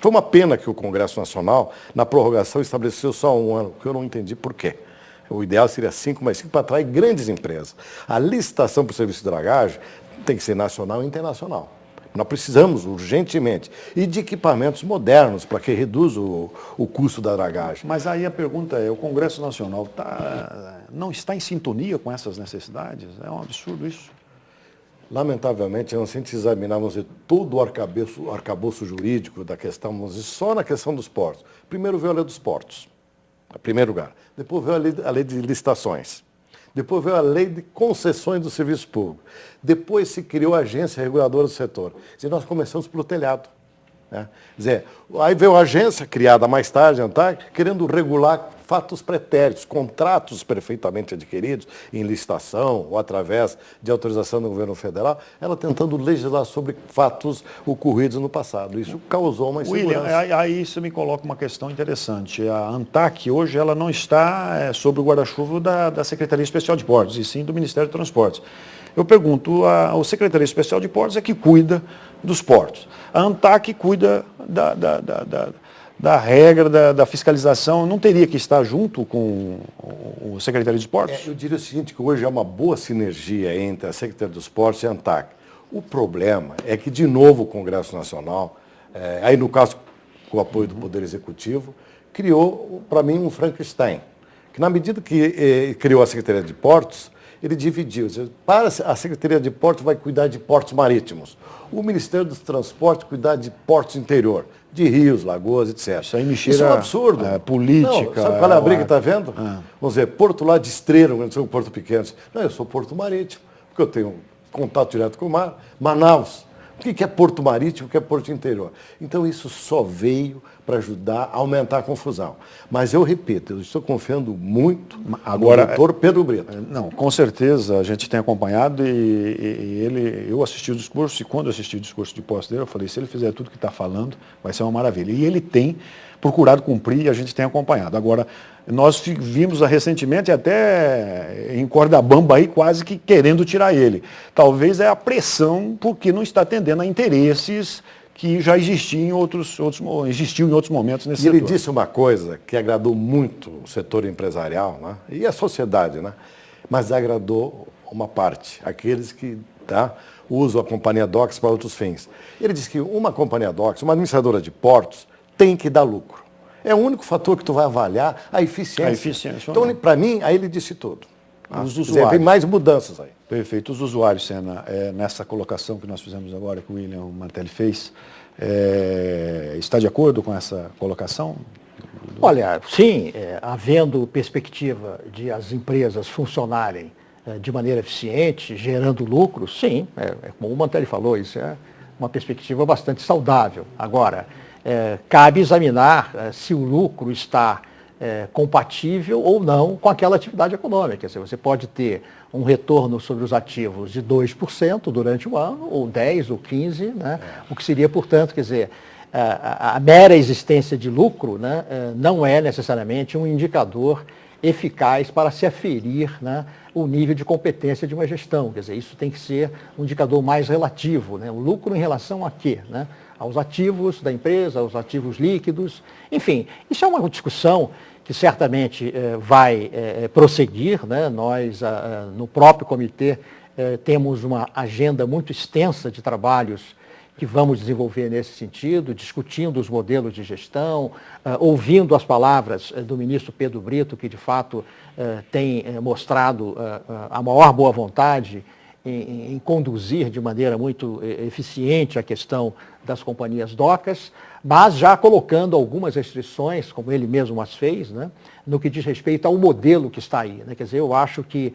D: foi uma pena que o Congresso Nacional, na prorrogação, estabeleceu só 1 ano, que eu não entendi por quê. O ideal seria 5 mais 5 para atrair grandes empresas. A licitação para o serviço de dragagem tem que ser nacional e internacional. Nós precisamos urgentemente e de equipamentos modernos para que reduza o custo da dragagem.
B: Mas aí a pergunta é, o Congresso Nacional não está em sintonia com essas necessidades? É um absurdo isso.
D: Lamentavelmente, se a gente examinarmos todo o arcabouço jurídico da questão, vamos dizer, só na questão dos portos. Primeiro veio a lei dos portos, em primeiro lugar. Depois veio a lei de licitações. Depois veio a lei de concessões do serviço público. Depois se criou a agência reguladora do setor. Quer dizer, nós começamos pelo telhado. Né? Quer dizer, aí veio a agência, criada mais tarde, ANTAC, querendo regular fatos pretéritos, contratos perfeitamente adquiridos em licitação ou através de autorização do governo federal, ela tentando legislar sobre fatos ocorridos no passado. Isso causou uma insegurança.
B: William, aí isso me coloca uma questão interessante. A ANTAC hoje ela não está sob o guarda-chuva da Secretaria Especial de Portos, e sim do Ministério do Transportes. Eu pergunto, a Secretaria Especial de Portos é que cuida dos portos. A ANTAC cuida da regra, da fiscalização, não teria que estar junto com o Secretaria dos Portos?
D: Eu diria o seguinte, que hoje há uma boa sinergia entre a Secretaria dos Portos e a ANTAC. O problema é que, de novo, o Congresso Nacional, aí no caso com o apoio do Poder Executivo, criou, para mim, um Frankenstein, que na medida que criou a Secretaria de Portos, ele dividiu. Para a Secretaria de Portos vai cuidar de portos marítimos. O Ministério dos Transportes cuidar de portos interior, de rios, lagoas, etc.
B: Isso aí me
D: Isso é um absurdo.
B: Política.
D: Não, sabe qual é a briga que está vendo? Vamos dizer, Porto lá de Estrela, não sou um porto pequeno. Não, eu sou porto marítimo, porque eu tenho contato direto com o mar. Manaus. O que é porto marítimo, o que é porto interior? Então isso só veio para ajudar a aumentar a confusão. Mas eu repito, eu estou confiando muito no doutor Pedro Brito.
B: Não, com certeza a gente tem acompanhado eu assisti o discurso e quando eu assisti o discurso de posse dele, eu falei, se ele fizer tudo que está falando, vai ser uma maravilha. E ele tem procurado cumprir e a gente tem acompanhado. Agora, nós vimos recentemente até em corda bamba aí quase que querendo tirar ele. Talvez é a pressão porque não está atendendo a interesses que já existiam em outros momentos nesse setor.
D: E ele disse uma coisa que agradou muito o setor empresarial, né? E a sociedade, né? Mas agradou uma parte, aqueles que usam a companhia DOCS para outros fins. Ele disse que uma companhia DOCS, uma administradora de portos, tem que dar lucro. É o único fator que tu vai avaliar a eficiência. Então, para mim, aí ele disse tudo.
B: Os usuários.
D: Tem mais mudanças aí.
B: Perfeito. Os usuários, Sena, nessa colocação que nós fizemos agora, que o William Mantelli fez, está de acordo com essa colocação?
E: Olha, sim, havendo perspectiva de as empresas funcionarem de maneira eficiente, gerando lucro, sim, como o Mantelli falou, isso é uma perspectiva bastante saudável. Agora, cabe examinar se o lucro está compatível ou não com aquela atividade econômica. Quer dizer, você pode ter um retorno sobre os ativos de 2% durante o ano, ou 10% ou 15%, né? O que seria, portanto, quer dizer, a mera existência de lucro, né, não é necessariamente um indicador eficaz para se aferir, né, o nível de competência de uma gestão. Quer dizer, isso tem que ser um indicador mais relativo, né? O lucro em relação a quê? Né? Aos ativos da empresa, aos ativos líquidos, enfim, isso é uma discussão que certamente vai prosseguir, né? Nós, no próprio comitê, temos uma agenda muito extensa de trabalhos que vamos desenvolver nesse sentido, discutindo os modelos de gestão, ouvindo as palavras do ministro Pedro Brito, que de fato tem mostrado a maior boa vontade em conduzir de maneira muito eficiente a questão das companhias docas, mas já colocando algumas restrições, como ele mesmo as fez, né, no que diz respeito ao modelo que está aí, né? Quer dizer, eu acho que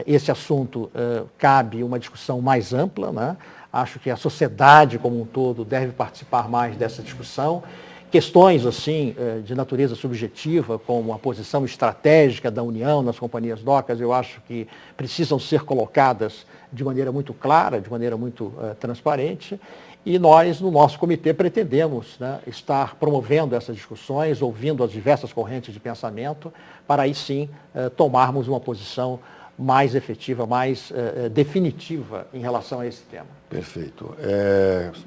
E: esse assunto cabe uma discussão mais ampla, né? Acho que a sociedade como um todo deve participar mais dessa discussão. Questões assim de natureza subjetiva, como a posição estratégica da União nas companhias docas, eu acho que precisam ser colocadas de maneira muito clara, de maneira muito transparente. E nós, no nosso comitê, pretendemos, né, estar promovendo essas discussões, ouvindo as diversas correntes de pensamento, para aí sim tomarmos uma posição mais efetiva, mais definitiva em relação a esse tema.
B: Perfeito.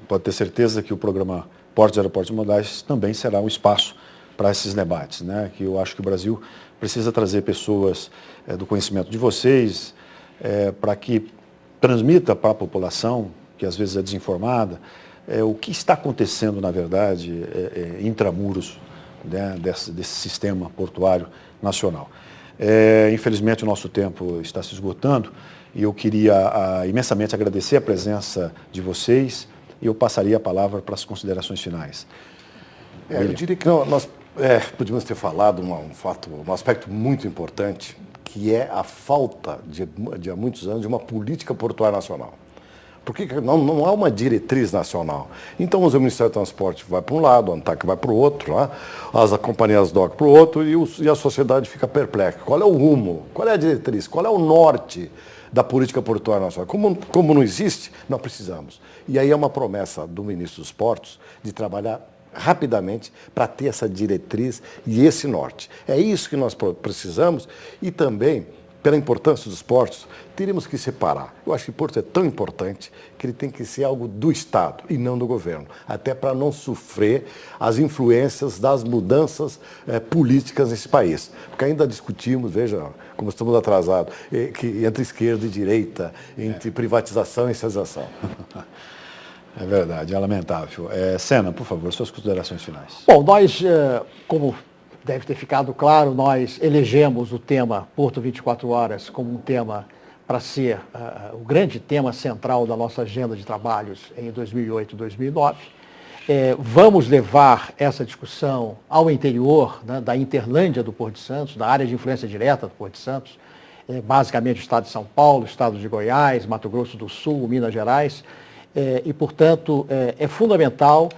B: Pode ter certeza que o programa Portos e Aeroportos Modais também será um espaço para esses debates, né? Que eu acho que o Brasil precisa trazer pessoas do conhecimento de vocês para que transmita para a população, que às vezes é desinformada, o que está acontecendo, na verdade, intramuros, né, desse sistema portuário nacional. Infelizmente, o nosso tempo está se esgotando e eu queria imensamente agradecer a presença de vocês e eu passaria a palavra para as considerações finais.
D: Eu diria que nós podíamos ter falado um aspecto muito importante, que é a falta, de há muitos anos, de uma política portuária nacional. Porque não há uma diretriz nacional. Então, o Ministério do Transporte vai para um lado, a ANTAC vai para o outro, né? As companhias DOC para o outro, e a sociedade fica perplexa. Qual é o rumo? Qual é a diretriz? Qual é o norte da política portuária nacional? Como não existe, nós precisamos. E aí é uma promessa do ministro dos Portos de trabalhar rapidamente para ter essa diretriz e esse norte. É isso que nós precisamos e também, pela importância dos portos, teríamos que separar. Eu acho que o porto é tão importante que ele tem que ser algo do Estado e não do governo, até para não sofrer as influências das mudanças políticas nesse país. Porque ainda discutimos, veja como estamos atrasados, entre esquerda e direita, entre privatização e estatização.
B: É verdade, é lamentável. Sena, por favor, suas considerações finais.
E: Bom, nós, como deve ter ficado claro, nós elegemos o tema Porto 24 Horas como um tema para ser o grande tema central da nossa agenda de trabalhos em 2008 e 2009. Vamos levar essa discussão ao interior, né, da Interlândia do Porto de Santos, da área de influência direta do Porto de Santos, basicamente o estado de São Paulo, o estado de Goiás, Mato Grosso do Sul, Minas Gerais, e, portanto, é fundamental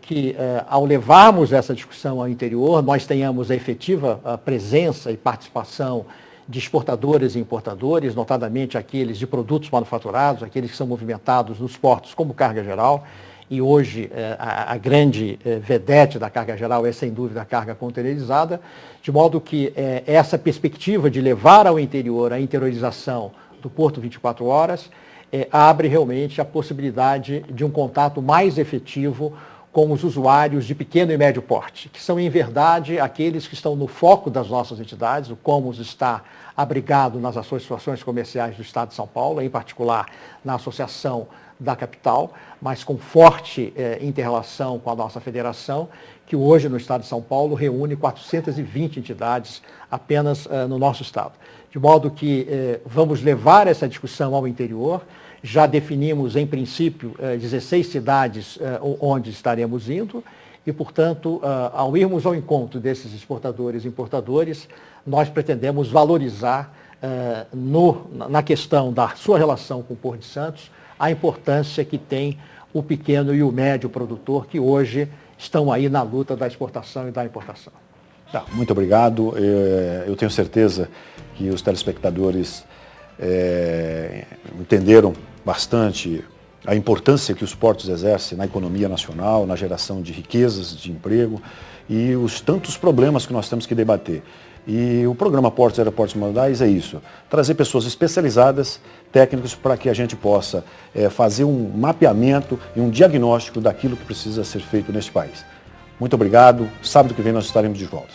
E: que, ao levarmos essa discussão ao interior, nós tenhamos a efetiva presença e participação de exportadores e importadores, notadamente aqueles de produtos manufaturados, aqueles que são movimentados nos portos como carga geral, e hoje a grande vedete da carga geral é, sem dúvida, a carga containerizada, de modo que essa perspectiva de levar ao interior a interiorização do Porto 24 Horas abre realmente a possibilidade de um contato mais efetivo com os usuários de pequeno e médio porte, que são, em verdade, aqueles que estão no foco das nossas entidades. O Comos está abrigado nas associações comerciais do Estado de São Paulo, em particular na Associação da Capital, mas com forte inter-relação com a nossa federação, que hoje no Estado de São Paulo reúne 420 entidades apenas no nosso Estado. De modo que vamos levar essa discussão ao interior. Já definimos, em princípio, 16 cidades onde estaremos indo e, portanto, ao irmos ao encontro desses exportadores e importadores, nós pretendemos valorizar na questão da sua relação com o Porto de Santos a importância que tem o pequeno e o médio produtor, que hoje estão aí na luta da exportação e da importação.
B: Muito obrigado. Eu tenho certeza que os telespectadores entenderam bastante a importância que os portos exercem na economia nacional, na geração de riquezas, de emprego e os tantos problemas que nós temos que debater. E o programa Portos e Aeroportos Modais é isso, trazer pessoas especializadas, técnicos, para que a gente possa fazer um mapeamento e um diagnóstico daquilo que precisa ser feito neste país. Muito obrigado. Sábado que vem nós estaremos de volta.